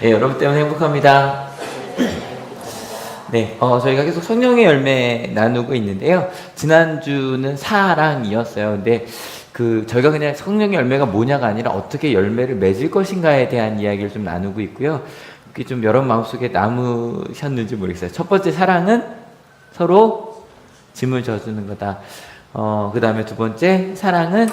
네, 여러분 때문에 행복합니다. 네, 저희가 계속 성령의 열매 나누고 있는데요. 지난주는 사랑이었어요. 근데 저희가 그냥 성령의 열매가 뭐냐가 아니라 어떻게 열매를 맺을 것인가에 대한 이야기를 좀 나누고 있고요. 그게 좀 여러분 마음속에 남으셨는지 모르겠어요. 첫 번째 사랑은 서로 짐을 져주는 거다. 그 다음에 두 번째 사랑은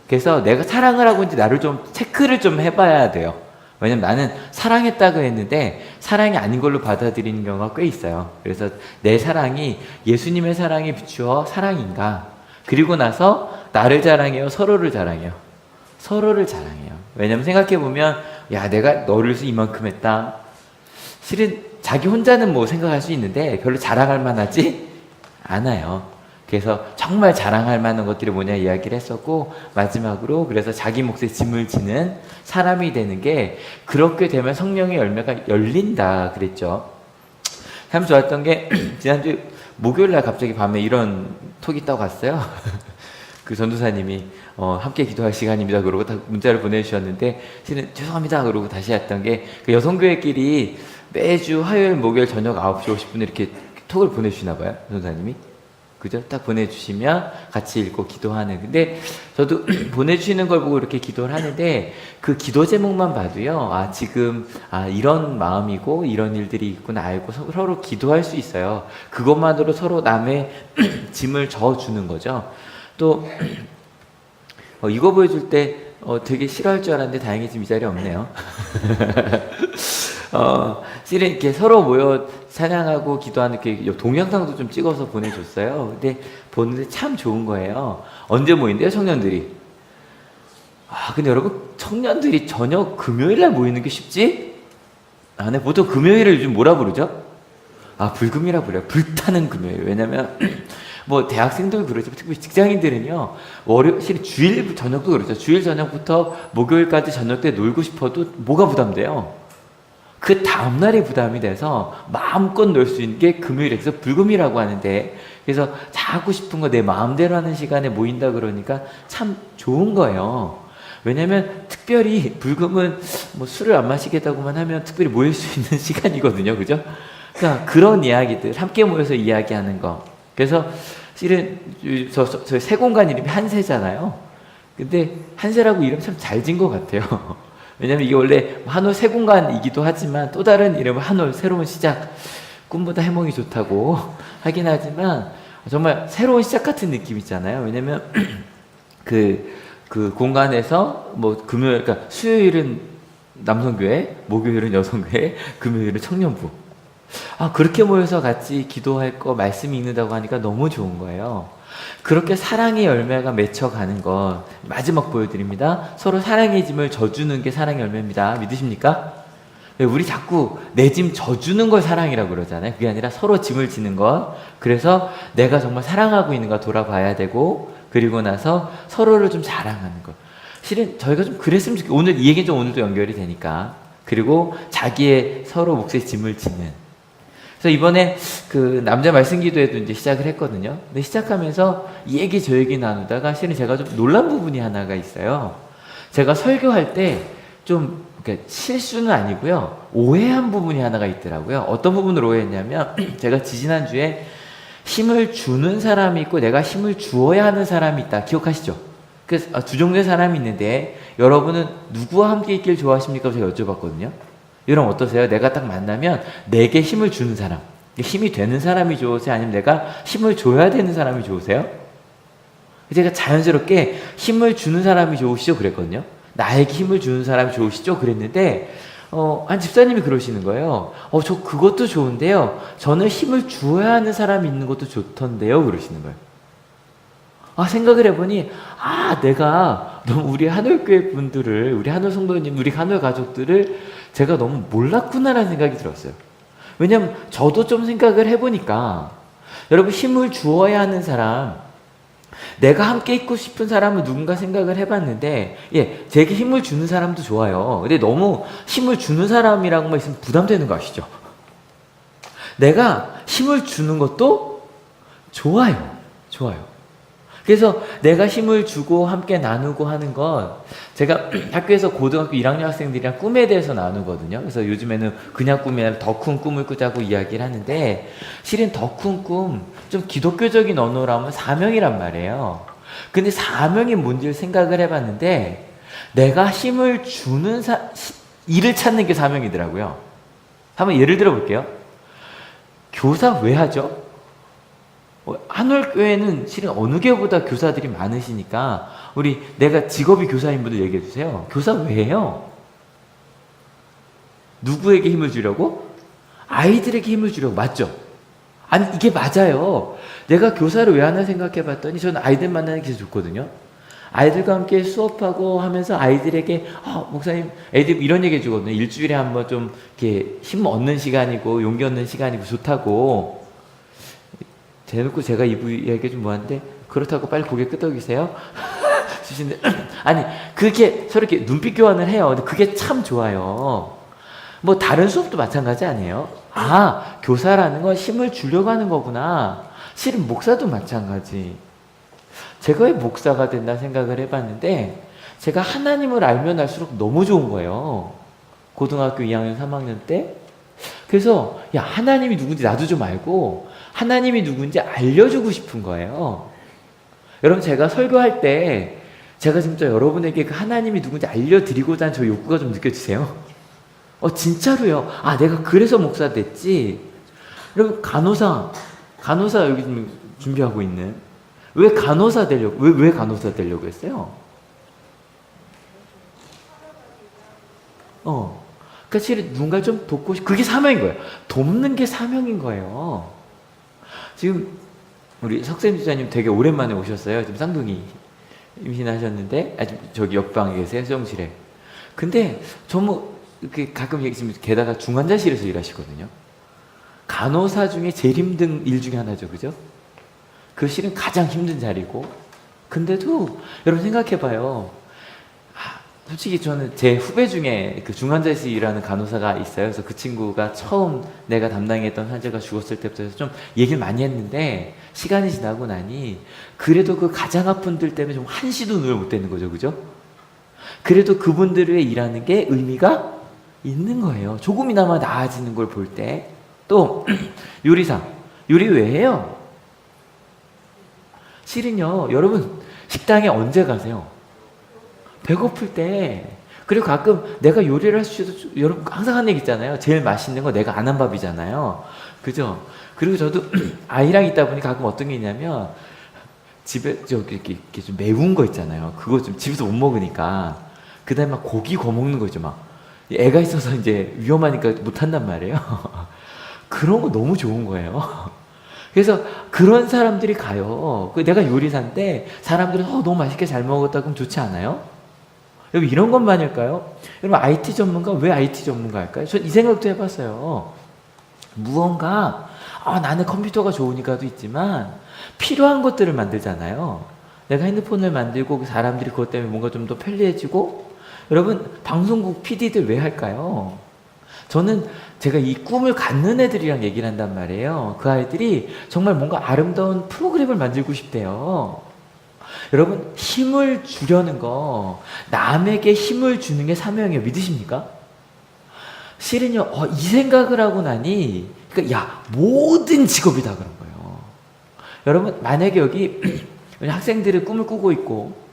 그래서 내가 사랑을 하고 있는지 나를 좀 체크를 좀 해봐야 돼요. 왜냐면 나는 사랑했다고 했는데 사랑이 아닌 걸로 받아들이는 경우가 꽤 있어요. 그래서 내 사랑이 예수님의 사랑에 비추어 사랑인가? 그리고 나서 나를 자랑해요? 서로를 자랑해요? 서로를 자랑해요. 왜냐면 생각해보면 야 내가 너를 위해서 이만큼 했다. 실은 자기 혼자는 뭐 생각할 수 있는데 별로 자랑할 만하지 않아요. 그래서 정말 자랑할 만한 것들이 뭐냐 이야기를 했었고, 마지막으로 그래서 자기 몫에 짐을 지는 사람이 되는 게 그렇게 되면 성령의 열매가 열린다 그랬죠. 참 좋았던 게 지난주 목요일날 갑자기 밤에 이런 톡이 떠갔어요. 그 전도사님이 함께 기도할 시간입니다 그러고 문자를 보내주셨는데, 실은 죄송합니다 그러고 다시 했던 게 그 여성교회끼리 매주 화요일 목요일 저녁 9시 50분에 이렇게 톡을 보내주시나 봐요 전도사님이. 그죠? 딱 보내주시면 같이 읽고 기도하는. 근데 저도 보내주시는 걸 보고 이렇게 기도를 하는데 그 기도 제목만 봐도요, 지금 이런 마음이고 이런 일들이 있구나 알고 서로 기도할 수 있어요. 그것만으로 서로 남의 짐을 져주는 거죠. 또 이거 보여줄 때 되게 싫어할 줄 알았는데 다행히 지금 이 자리에 없네요. 실은 이렇게 서로 모여 찬양하고 기도하는 그 동영상도 좀 찍어서 보내줬어요. 근데 보는데 참 좋은 거예요. 언제 모인대요, 청년들이? 근데 여러분, 청년들이 저녁 금요일날 모이는 게 쉽지? 네, 보통 금요일을 요즘 뭐라 부르죠? 불금이라 부려요. 불타는 금요일. 왜냐면, 뭐, 대학생도 그러죠. 특히 직장인들은요, 실은 주일 저녁도 그렇죠. 주일 저녁부터 목요일까지 저녁 때 놀고 싶어도 뭐가 부담돼요? 그 다음날이 부담이 돼서 마음껏 놀 수 있는 게 금요일에, 그래서 불금이라고 하는데, 그래서 자고 싶은 거 내 마음대로 하는 시간에 모인다 그러니까 참 좋은 거예요. 왜냐면 특별히 불금은 뭐 술을 안 마시겠다고만 하면 특별히 모일 수 있는 시간이거든요. 그죠? 그러니까 그런 이야기들, 함께 모여서 이야기하는 거. 그래서 실은 저 세공간 이름이 한세잖아요. 근데 한세라고 이름 참 잘 진 것 같아요. 왜냐면 이게 원래 한올 세공간이기도 하지만 또 다른 이름은 한올 새로운 시작, 꿈보다 해몽이 좋다고 하긴 하지만 정말 새로운 시작 같은 느낌 있잖아요. 왜냐면 그 공간에서 뭐 금요일, 그러니까 수요일은 남성교회, 목요일은 여성교회, 금요일은 청년부. 그렇게 모여서 같이 기도할 거, 말씀이 읽는다고 하니까 너무 좋은 거예요. 그렇게 사랑의 열매가 맺혀가는 것 마지막 보여드립니다. 서로 사랑의 짐을 져주는 게 사랑의 열매입니다. 믿으십니까? 우리 자꾸 내 짐 져주는 걸 사랑이라고 그러잖아요. 그게 아니라 서로 짐을 지는 것. 그래서 내가 정말 사랑하고 있는가 돌아봐야 되고, 그리고 나서 서로를 좀 자랑하는 것. 실은 저희가 좀 그랬으면 좋겠어요. 오늘 이 얘기는 좀 오늘도 연결이 되니까. 그리고 자기의 서로 몫의 짐을 지는. 그래서 이번에 그 남자 말씀 기도회도 이제 시작을 했거든요. 근데 시작하면서 이 얘기 저 얘기 나누다가 실은 제가 좀 놀란 부분이 하나가 있어요. 제가 설교할 때 좀 실수는 아니고요, 오해한 부분이 하나가 있더라고요. 어떤 부분을 오해했냐면 제가 지지난주에 힘을 주는 사람이 있고 내가 힘을 주어야 하는 사람이 있다. 기억하시죠? 그래서 두 종류의 사람이 있는데 여러분은 누구와 함께 있길 좋아하십니까? 제가 여쭤봤거든요. 여러분 어떠세요? 내가 딱 만나면 내게 힘을 주는 사람, 힘이 되는 사람이 좋으세요? 아니면 내가 힘을 줘야 되는 사람이 좋으세요? 제가 자연스럽게 힘을 주는 사람이 좋으시죠? 그랬거든요. 나에게 힘을 주는 사람이 좋으시죠? 그랬는데 한 집사님이 그러시는 거예요. 저 그것도 좋은데요, 저는 힘을 주어야 하는 사람이 있는 것도 좋던데요? 그러시는 거예요. 생각을 해보니 내가 너무 우리 한올교회 분들을, 우리 한올 성도님, 우리 한올 가족들을 제가 너무 몰랐구나라는 생각이 들었어요. 왜냐면 저도 좀 생각을 해보니까 여러분, 힘을 주어야 하는 사람, 내가 함께 있고 싶은 사람은 누군가 생각을 해봤는데, 제게 힘을 주는 사람도 좋아요. 근데 너무 힘을 주는 사람이라고만 있으면 부담되는 거 아시죠? 내가 힘을 주는 것도 좋아요. 그래서 내가 힘을 주고 함께 나누고 하는 건 제가 학교에서 고등학교 1학년 학생들이랑 꿈에 대해서 나누거든요. 그래서 요즘에는 그냥 꿈이 아니라 더 큰 꿈을 꾸자고 이야기를 하는데 실은 더 큰 꿈, 좀 기독교적인 언어로 하면 사명이란 말이에요. 근데 사명이 뭔지를 생각을 해봤는데 내가 힘을 주는 일을 찾는 게 사명이더라고요. 한번 예를 들어 볼게요. 교사 왜 하죠? 한올교회는 실은 어느 교회보다 교사들이 많으시니까 내가 직업이 교사인 분들 얘기해 주세요. 교사 왜 해요? 누구에게 힘을 주려고? 아이들에게 힘을 주려고. 맞죠? 아니 이게 맞아요. 내가 교사를 왜 하나 생각해 봤더니 저는 아이들 만나는 게 좋거든요. 아이들과 함께 수업하고 하면서 아이들에게 목사님 애들 이런 얘기 해주거든요. 일주일에 한번 좀 이렇게 힘 얻는 시간이고 용기 얻는 시간이고 좋다고. 대놓고 제가 이 부위에게 좀 뭐한데 그렇다고 빨리 고개 끄덕이세요. 주신데 아니 그렇게 서로 이렇게 눈빛 교환을 해요. 근데 그게 참 좋아요. 뭐 다른 수업도 마찬가지 아니에요? 교사라는 건 힘을 주려고 하는 거구나. 실은 목사도 마찬가지. 제가 왜 목사가 된다 생각을 해봤는데 제가 하나님을 알면 알수록 너무 좋은 거예요. 고등학교 2학년 3학년 때. 그래서 하나님이 누군지 나도 좀 알고 하나님이 누군지 알려주고 싶은 거예요. 여러분 제가 설교할 때 제가 진짜 여러분에게 그 하나님이 누군지 알려드리고자 하는 저 욕구가 좀 느껴지세요? 진짜로요. 내가 그래서 목사 됐지. 여러분 간호사 여기 좀 준비하고 있는 왜 간호사 되려고 왜 간호사 되려고 했어요? 그러니까 실은 누군가 좀 돕고 그게 사명인 거예요. 돕는 게 사명인 거예요. 지금 우리 석쌤 지사님 되게 오랜만에 오셨어요. 지금 쌍둥이 임신하셨는데 아직 저기 옆방에 계세요. 수정실에. 근데 가끔 지금 게다가 중환자실에서 일하시거든요. 간호사 중에 제일 힘든 일 중에 하나죠. 그죠? 그 실은 가장 힘든 자리고 근데도 여러분 생각해봐요. 솔직히 저는 제 후배 중에 그 중환자실 일하는 간호사가 있어요. 그래서 그 친구가 처음 내가 담당했던 환자가 죽었을 때부터 좀 얘기를 많이 했는데 시간이 지나고 나니 그래도 그 가장 아픈 들 때문에 좀 한시도 눈을 못 떼는 거죠. 그죠? 그래도 그분들의 일하는 게 의미가 있는 거예요. 조금이나마 나아지는 걸 볼 때. 또 요리사. 요리 왜 해요? 실은요. 여러분 식당에 언제 가세요? 배고플 때. 그리고 가끔 내가 요리를 할 수 있어도 여러분 항상 하는 얘기 있잖아요. 제일 맛있는 거 내가 안 한 밥이잖아요. 그죠? 그리고 저도 아이랑 있다 보니 가끔 어떤 게 있냐면 집에 이렇게 좀 매운 거 있잖아요. 그거 좀 집에서 못 먹으니까 그 다음에 막 고기 구워 먹는 거 있죠. 막 애가 있어서 이제 위험하니까 못 한단 말이에요. 그런 거 너무 좋은 거예요. 그래서 그런 사람들이 가요. 내가 요리사인데 사람들은 너무 맛있게 잘 먹었다 그럼 좋지 않아요? 여러분 이런 것만일까요? 여러분 IT 전문가 왜 IT 전문가 할까요? 전 이 생각도 해봤어요. 무언가 나는 컴퓨터가 좋으니까도 있지만 필요한 것들을 만들잖아요. 내가 핸드폰을 만들고 사람들이 그것 때문에 뭔가 좀 더 편리해지고 여러분 방송국 PD들 왜 할까요? 저는 제가 이 꿈을 갖는 애들이랑 얘기를 한단 말이에요. 그 아이들이 정말 뭔가 아름다운 프로그램을 만들고 싶대요. 여러분 힘을 주려는 거 남에게 힘을 주는 게 사명이에요. 믿으십니까? 실은요 이 생각을 하고 나니 그러니까 모든 직업이 다 그런 거예요. 여러분 만약에 여기 학생들은 꿈을 꾸고 있고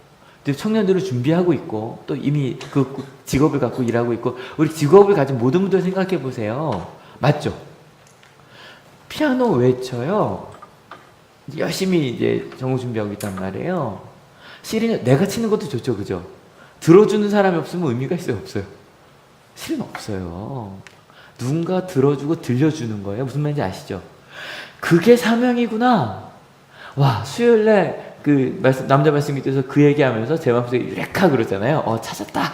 또 청년들을 준비하고 있고 또 이미 그 직업을 갖고 일하고 있고 우리 직업을 가진 모든 분들 생각해 보세요. 맞죠? 피아노 왜 쳐요? 열심히 이제 정오 준비하고 있단 말이에요. 실은 내가 치는 것도 좋죠. 그죠? 들어주는 사람이 없으면 의미가 있어요? 없어요? 실은 없어요. 누군가 들어주고 들려주는 거예요. 무슨 말인지 아시죠? 그게 사명이구나. 와, 수요일날 남자 말씀 밑에서 그 얘기하면서 제 마음속에 유레카 그러잖아요. 찾았다.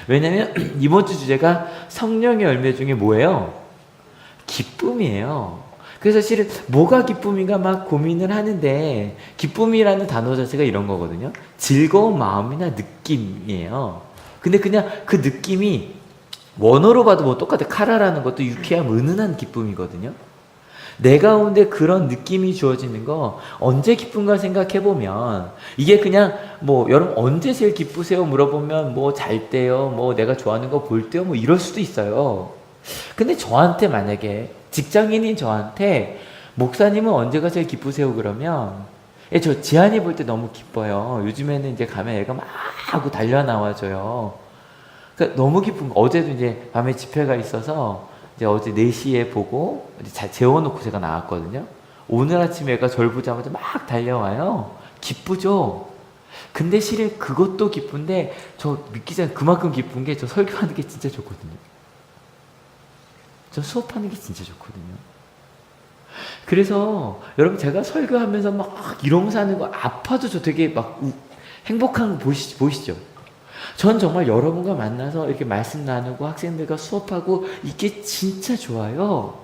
왜냐면 이번 주 주제가 성령의 열매 중에 뭐예요? 기쁨이에요. 그래서 실은 뭐가 기쁨인가 막 고민을 하는데 기쁨이라는 단어 자체가 이런 거거든요. 즐거운 마음이나 느낌이에요. 근데 그냥 그 느낌이 원어로 봐도 뭐 똑같아. 카라라는 것도 유쾌함, 은은한 기쁨이거든요. 내 가운데 그런 느낌이 주어지는 거 언제 기쁜가 생각해 보면 이게 그냥 뭐 여러분 언제 제일 기쁘세요 물어보면 뭐 잘 때요, 뭐 내가 좋아하는 거 볼 때요, 뭐 이럴 수도 있어요. 근데 저한테 만약에 직장인인 저한테 목사님은 언제가 제일 기쁘세요 그러면 저 지한이 볼 때 너무 기뻐요. 요즘에는 이제 가면 애가 막 하고 달려 나와줘요. 그러니까 너무 기쁜 거. 어제도 이제 밤에 집회가 있어서 이제 어제 4시에 보고 재워놓고 제가 나왔거든요. 오늘 아침에 애가 절 보자마자 막 달려와요. 기쁘죠? 근데 실은 그것도 기쁜데 저 믿기 전에 그만큼 기쁜 게 저 설교하는 게 진짜 좋거든요. 저 수업하는 게 진짜 좋거든요. 그래서 여러분 제가 설교하면서 막 이러면서 하는 거 아파도 저 되게 막 행복한 거 보시죠? 전 정말 여러분과 만나서 이렇게 말씀 나누고 학생들과 수업하고 이게 진짜 좋아요.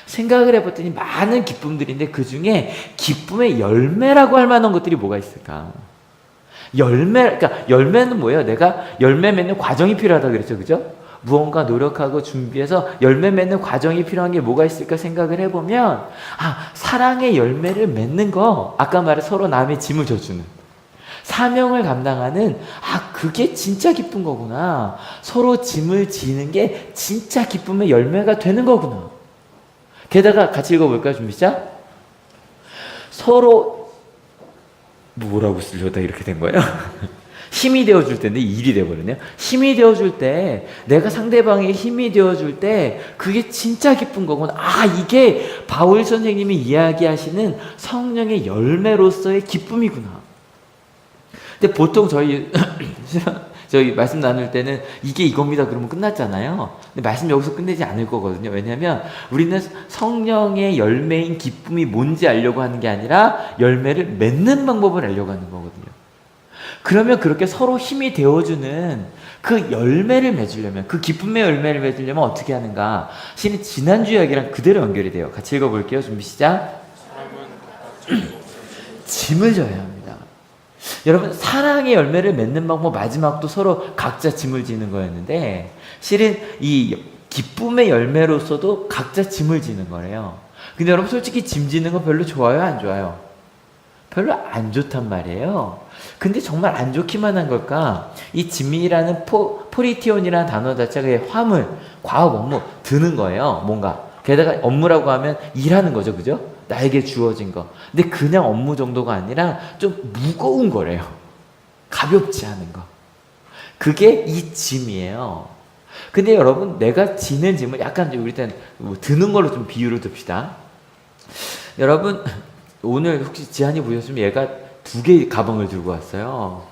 생각을 해봤더니 많은 기쁨들인데 그 중에 기쁨의 열매라고 할 만한 것들이 뭐가 있을까? 그러니까 열매는 뭐예요? 내가 열매 맺는 과정이 필요하다 그랬죠, 그죠? 무언가 노력하고 준비해서 열매 맺는 과정이 필요한 게 뭐가 있을까 생각을 해보면 사랑의 열매를 맺는 거, 아까 말해 서로 남의 짐을 져주는 사명을 감당하는 그게 진짜 기쁜 거구나. 서로 짐을 지는 게 진짜 기쁨의 열매가 되는 거구나. 게다가 같이 읽어볼까요? 준비 시작. 서로 뭐라고 쓰려다 이렇게 된 거예요? 힘이 되어줄 때인데 일이 되어버렸네요. 힘이 되어줄 때, 내가 상대방에게 힘이 되어줄 때 그게 진짜 기쁜 거구나. 이게 바울 선생님이 이야기하시는 성령의 열매로서의 기쁨이구나. 근데 보통 저희 말씀 나눌 때는 이게 이겁니다 그러면 끝났잖아요. 근데 말씀 여기서 끝내지 않을 거거든요. 왜냐하면 우리는 성령의 열매인 기쁨이 뭔지 알려고 하는 게 아니라 열매를 맺는 방법을 알려고 하는 거거든요. 그러면 그렇게 서로 힘이 되어주는 그 열매를 맺으려면, 그 기쁨의 열매를 맺으려면 어떻게 하는가? 실은 지난주 이야기랑 그대로 연결이 돼요. 같이 읽어볼게요. 준비 시작. 짐을 져야 합니다. 여러분, 사랑의 열매를 맺는 방법 마지막도 서로 각자 짐을 지는 거였는데 실은 이 기쁨의 열매로서도 각자 짐을 지는 거래요. 근데 여러분 솔직히 짐 지는 거 별로 좋아요? 안 좋아요? 별로 안 좋단 말이에요. 근데 정말 안 좋기만 한 걸까? 이 짐이라는 포리티온이라는 단어 자체가 화물, 과업 업무 드는 거예요. 뭔가. 게다가 업무라고 하면 일하는 거죠. 그죠? 나에게 주어진 거. 근데 그냥 업무 정도가 아니라 좀 무거운 거래요. 가볍지 않은 거. 그게 이 짐이에요. 근데 여러분, 내가 지는 짐을 약간 우리 때는 드는 걸로 좀 비유를 둡시다. 여러분, 오늘 혹시 지한이 보셨으면 얘가 2개 가방을 들고 왔어요.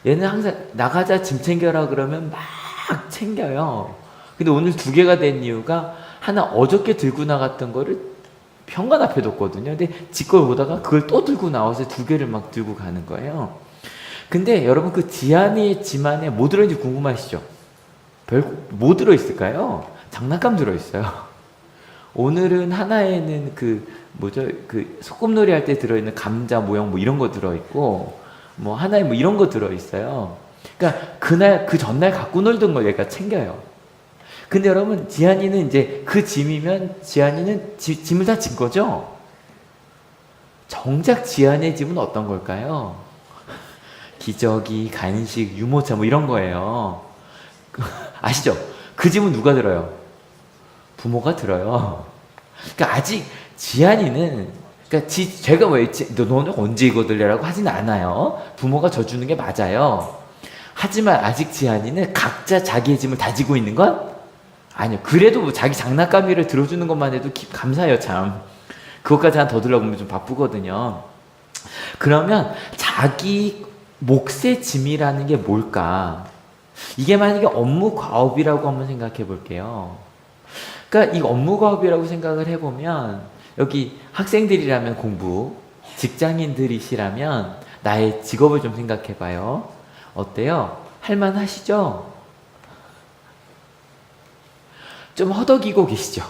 얘는 항상 나가자 짐 챙겨라 그러면 막 챙겨요. 근데 오늘 2개가 된 이유가 하나 어저께 들고 나갔던 거를 현관 앞에 뒀거든요. 근데 지 걸 보다가 그걸 또 들고 나와서 2개를 막 들고 가는 거예요. 근데 여러분 그 지한이의 짐 안에 뭐 들어있는지 궁금하시죠? 뭐 들어있을까요? 장난감 들어있어요. 오늘은 하나에는 그 소꿉놀이 할 때 들어있는 감자 모형 뭐 이런 거 들어있고, 뭐 하나에 뭐 이런 거 들어있어요. 그러니까 그 전날 갖고 놀던 걸 얘가 챙겨요. 근데 여러분, 지한이는 이제 그 짐이면 지한이는 짐을 다 진 거죠? 정작 지한의 짐은 어떤 걸까요? 기저귀, 간식, 유모차 뭐 이런 거예요. 아시죠? 그 짐은 누가 들어요? 부모가 들어요. 그러니까 아직 지한이는, 그러니까 제가 왜 너는 언제 이거 들려라고 하진 않아요. 부모가 져주는 게 맞아요. 하지만 아직 지한이는 각자 자기의 짐을 다지고 있는 건 아니요. 그래도 뭐 자기 장난감이를 들어주는 것만 해도 감사해요, 참. 그것까지 한 더 들어보면 좀 바쁘거든요. 그러면 자기 몫의 짐이라는 게 뭘까? 이게 만약에 업무 과업이라고 한번 생각해 볼게요. 그러니까 이 업무 과업이라고 생각을 해보면 여기 학생들이라면 공부, 직장인들이시라면 나의 직업을 좀 생각해 봐요. 어때요? 할만하시죠? 좀 허덕이고 계시죠?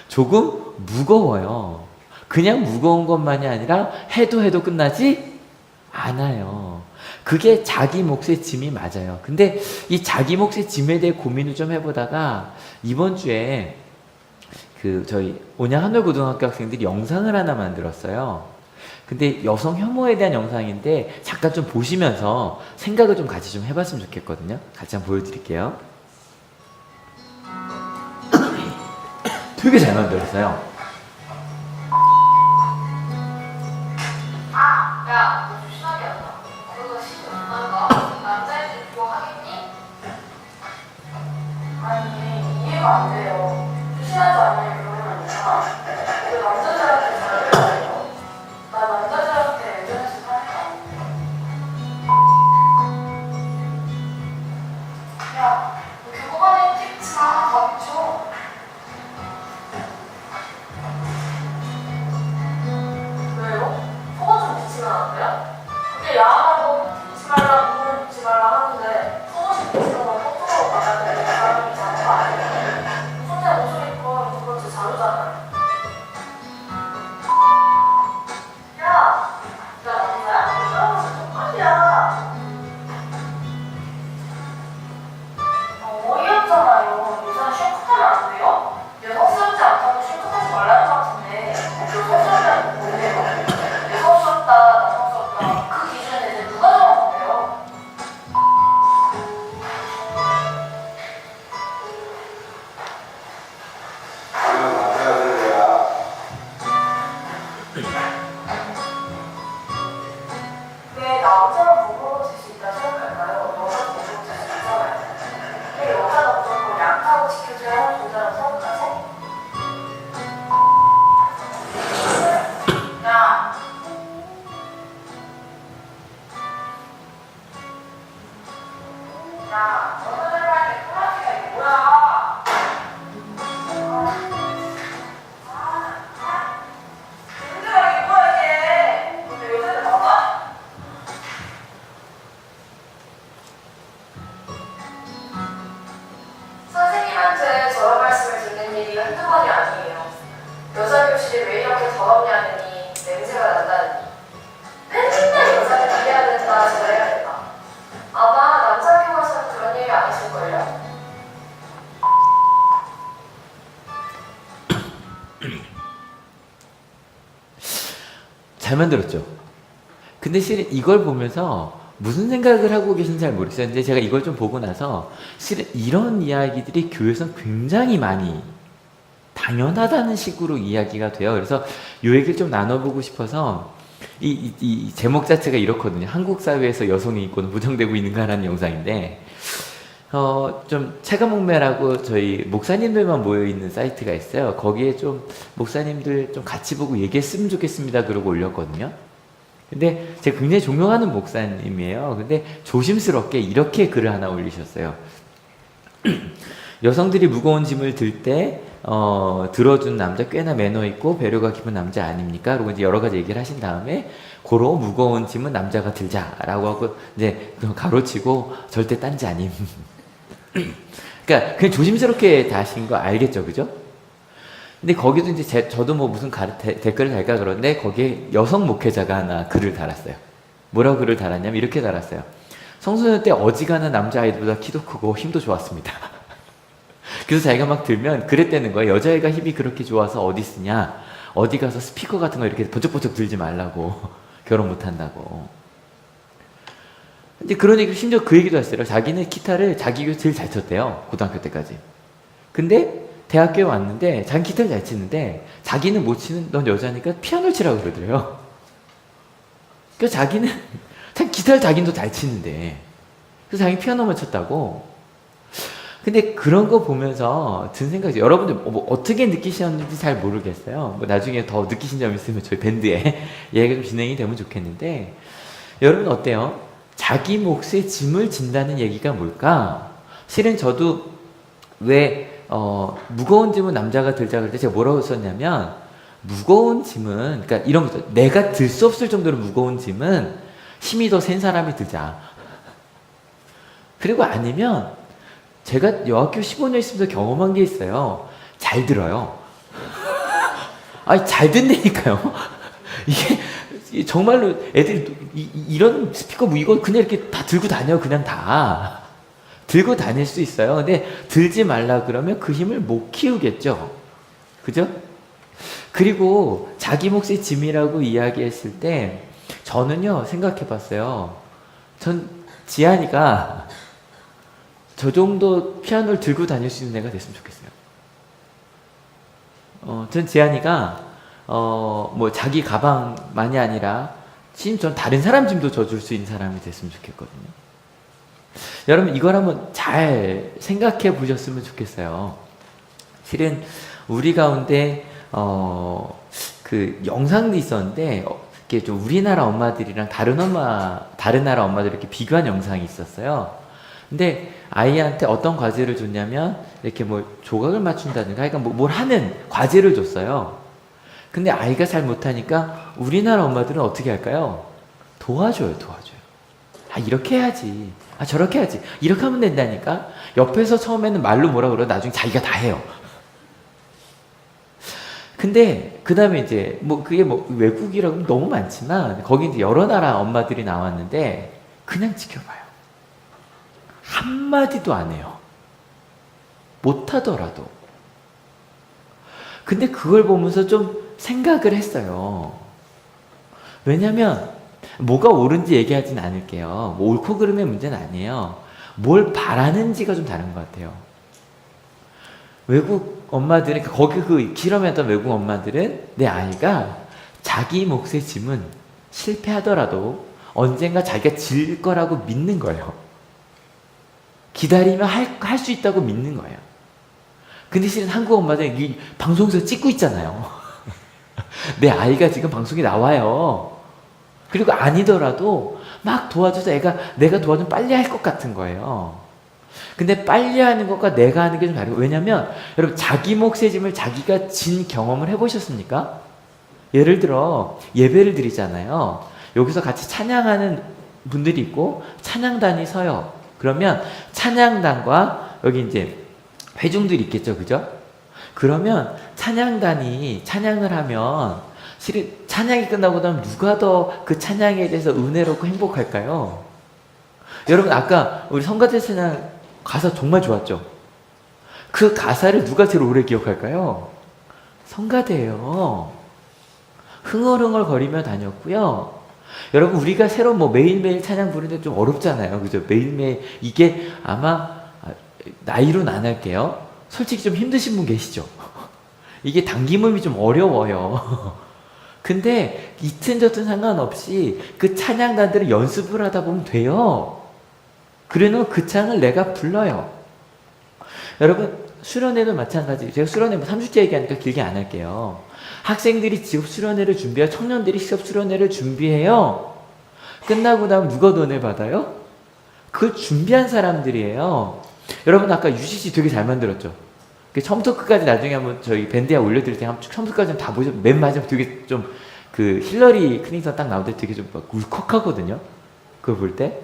조금 무거워요. 그냥 무거운 것만이 아니라 해도 끝나지 않아요. 그게 자기 몫의 짐이 맞아요. 근데 이 자기 몫의 짐에 대해 고민을 좀 해보다가 이번 주에 저희 온양 한월고등학교 학생들이 영상을 하나 만들었어요. 근데 여성 혐오에 대한 영상인데 잠깐 좀 보시면서 생각을 좀 같이 좀 해봤으면 좋겠거든요. 같이 한번 보여드릴게요. 되게 잘 만들었어요. 야, 너 조심하게 한다. 그거 시집 못 나가. 남자애들 그거 하겠니? 아니, 이해가 안 돼요. 조심하지 않으면 그러면요. 그 남자들한테 잘해요. 나 남자들한테 예전에서 사니까. 야, 너 교과반에 찍지 마. 다 비춰. 왜요? 소가 좀 비치면 안 돼요? 그게 야하고 비치 말라, 물을 비치 말라 하는데 소옷이 비치는 건 똥똥하고 나가야 되는 사람이 자는 거 아니에요? 손에 옷을 입고 그건 제 자유잖아요. 야! 야, 남자야? 너 사람은 정말이야. 어이없잖아요. 여자는 쉐크하면 안 돼요? 여성스럽지 않다고 쉐크하지 말라는 것 같은데 여성스럽다는 게 뭔데요? 여성스럽다, 남성스럽다 그 기준에 대해 누가 정한 건데요? 왜 남자는 부끄러워질 수 있다 생각할까요? 여자는 부끄러워질 수 있잖아요. 왜 여자가 무조건 약하고 지켜줘야 하는 존재라고 생각하세요? 야! 야, 너네들 할때 꼬라지가 이게 뭐야? 힘들어, 이게 뭐야, 이게? 근데 요새는 맞아? 선생님한테 저런 말씀을 듣는 일이 한두 번이 아니에요. 여자 교실이 왜 이렇게 더럽냐느니, 냄새가 난다느니. 맨날 여자를 이해해야 된다, 저래야 된다. 아마 남자 교과서는 그런 얘기 안 했을걸요? 잘 만들었죠. 근데 실은 이걸 보면서 무슨 생각을 하고 계신지 잘 모르겠어요. 근데 제가 이걸 좀 보고 나서 실은 이런 이야기들이 교회에서 굉장히 많이 당연하다는 식으로 이야기가 돼요. 그래서 이 얘기를 좀 나눠보고 싶어서 이 제목 자체가 이렇거든요. 한국 사회에서 여성의 인권은 부정되고 있는가라는 영상인데 좀 체감목매라고 저희 목사님들만 모여있는 사이트가 있어요. 거기에 좀 목사님들 좀 같이 보고 얘기했으면 좋겠습니다. 그러고 올렸거든요. 근데 제가 굉장히 존경하는 목사님이에요. 근데 조심스럽게 이렇게 글을 하나 올리셨어요. 여성들이 무거운 짐을 들 때 들어준 남자 꽤나 매너 있고 배려가 깊은 남자 아닙니까? 그리고 이제 여러 가지 얘기를 하신 다음에 고로 무거운 짐은 남자가 들자라고 하고 이제 가로치고 절대 딴지 아님. 그러니까 그냥 조심스럽게 다신 거 알겠죠, 그죠? 근데 거기도 이제 저도 뭐 무슨 댓글을 달까 그러는데 거기에 여성 목회자가 하나 글을 달았어요. 뭐라고 글을 달았냐면 이렇게 달았어요. 청소년 때 어지간한 남자아이들보다 키도 크고 힘도 좋았습니다. 그래서 자기가 막 들면 그랬다는 거예요. 여자애가 힘이 그렇게 좋아서 어디 쓰냐. 어디 가서 스피커 같은 거 이렇게 번쩍번쩍 들지 말라고. 결혼 못한다고. 근데 그런 얘기, 심지어 그 얘기도 했어요. 자기는 기타를 자기가 제일 잘 쳤대요. 고등학교 때까지. 근데 대학교에 왔는데 자기 기타를 잘 치는데 자기는 못 치는 넌 여자니까 피아노를 치라고 그러더래요. 그래서 자기는 기타를 자기는 더 잘 치는데 그래서 자기 피아노만 쳤다고. 근데 그런 거 보면서 든 생각이 여러분들 뭐 어떻게 느끼셨는지 잘 모르겠어요. 뭐 나중에 더 느끼신 점 있으면 저희 밴드에 얘기가 좀 진행이 되면 좋겠는데 여러분 어때요? 자기 몫의 짐을 진다는 얘기가 뭘까? 실은 저도 왜 무거운 짐은 남자가 들자 그럴 때 제가 뭐라고 썼냐면 무거운 짐은 그러니까 이런 거죠. 내가 들 수 없을 정도로 무거운 짐은 힘이 더 센 사람이 들자. 그리고 아니면 제가 여학교 15년 있으면서 경험한 게 있어요. 잘 들어요. 아니 잘 듣다니까요. 이게 정말로 애들이 이런 스피커 뭐 이거 그냥 이렇게 다 들고 다녀. 그냥 다 들고 다닐 수 있어요. 근데 들지 말라 그러면 그 힘을 못 키우겠죠. 그죠? 그리고 자기 몫의 짐이라고 이야기했을 때 저는요 생각해 봤어요. 전 지한이가 저 정도 피아노를 들고 다닐 수 있는 애가 됐으면 좋겠어요. 전 지한이가 뭐 자기 가방만이 아니라 전 다른 사람 짐도 져줄 수 있는 사람이 됐으면 좋겠거든요. 여러분 이걸 한번 잘 생각해 보셨으면 좋겠어요. 실은 우리 가운데 그 영상도 있었는데 이렇게 좀 우리나라 엄마들이랑 다른 나라 엄마들 이렇게 비교한 영상이 있었어요. 근데 아이한테 어떤 과제를 줬냐면 이렇게 뭐 조각을 맞춘다든가 그러니까 뭘 하는 과제를 줬어요. 근데 아이가 잘 못하니까 우리나라 엄마들은 어떻게 할까요? 도와줘요. 아 이렇게 해야지. 아 저렇게 해야지. 이렇게 하면 된다니까. 옆에서 처음에는 말로 뭐라 그러고 나중에 자기가 다 해요. 근데 그 다음에 이제 뭐 그게 뭐 외국이라고 하면 너무 많지만 거기 이제 여러 나라 엄마들이 나왔는데 그냥 지켜봐요. 한마디도 안 해요. 못하더라도. 근데 그걸 보면서 좀 생각을 했어요. 왜냐면 뭐가 옳은지 얘기하진 않을게요. 뭐 옳고 그름의 문제는 아니에요. 뭘 바라는지가 좀 다른 것 같아요. 외국 엄마들은 거기 그 실험했던 외국 엄마들은 내 아이가 자기 몫의 짐은 실패하더라도 언젠가 자기가 질 거라고 믿는 거예요. 기다리면 할 수 있다고 믿는 거예요. 근데 실은 한국 엄마들은 이 방송에서 찍고 있잖아요. 내 아이가 지금 방송에 나와요. 그리고 아니더라도 막 도와줘서 내가 도와주면 빨리 할 것 같은 거예요. 근데 빨리 하는 것과 내가 하는 게 좀 다르고, 왜냐면 여러분 자기 몫의 짐을 자기가 진 경험을 해보셨습니까? 예를 들어 예배를 드리잖아요. 여기서 같이 찬양하는 분들이 있고 찬양단이 서요. 그러면 찬양단과 여기 이제 회중들이 있겠죠, 그죠? 그러면 찬양단이 찬양을 하면 실은 찬양이 끝나고 나면 누가 더 그 찬양에 대해서 은혜롭고 행복할까요? 여러분 아까 우리 성가대 찬양 가사 정말 좋았죠? 그 가사를 누가 제일 오래 기억할까요? 성가대예요. 흥얼흥얼 거리며 다녔고요. 여러분 우리가 새로 뭐 매일매일 찬양 부르는데 좀 어렵잖아요. 그죠? 매일매일 이게 아마 나이로는 안 할게요. 솔직히 좀 힘드신 분 계시죠? 이게 당김음이 좀 어려워요. 근데 이튼 저튼 상관없이 그 찬양단들을 연습을 하다 보면 돼요. 그러면 그 창을 내가 불러요. 여러분 수련회도 마찬가지. 제가 수련회 30째 얘기하니까 길게 안 할게요. 학생들이 직업 수련회를 준비해요. 청년들이 직업 수련회를 준비해요. 끝나고 나면 누가 돈을 받아요? 그걸 준비한 사람들이에요. 여러분 아까 UCC 되게 잘 만들었죠? 처음부터 끝까지 나중에 한번 저희 밴드에 올려드릴 때 처음부터 끝까지 다 보셔. 맨 마지막 되게 좀 그 힐러리 클린턴 딱 나올 때 되게 좀 울컥하거든요. 그걸 볼 때.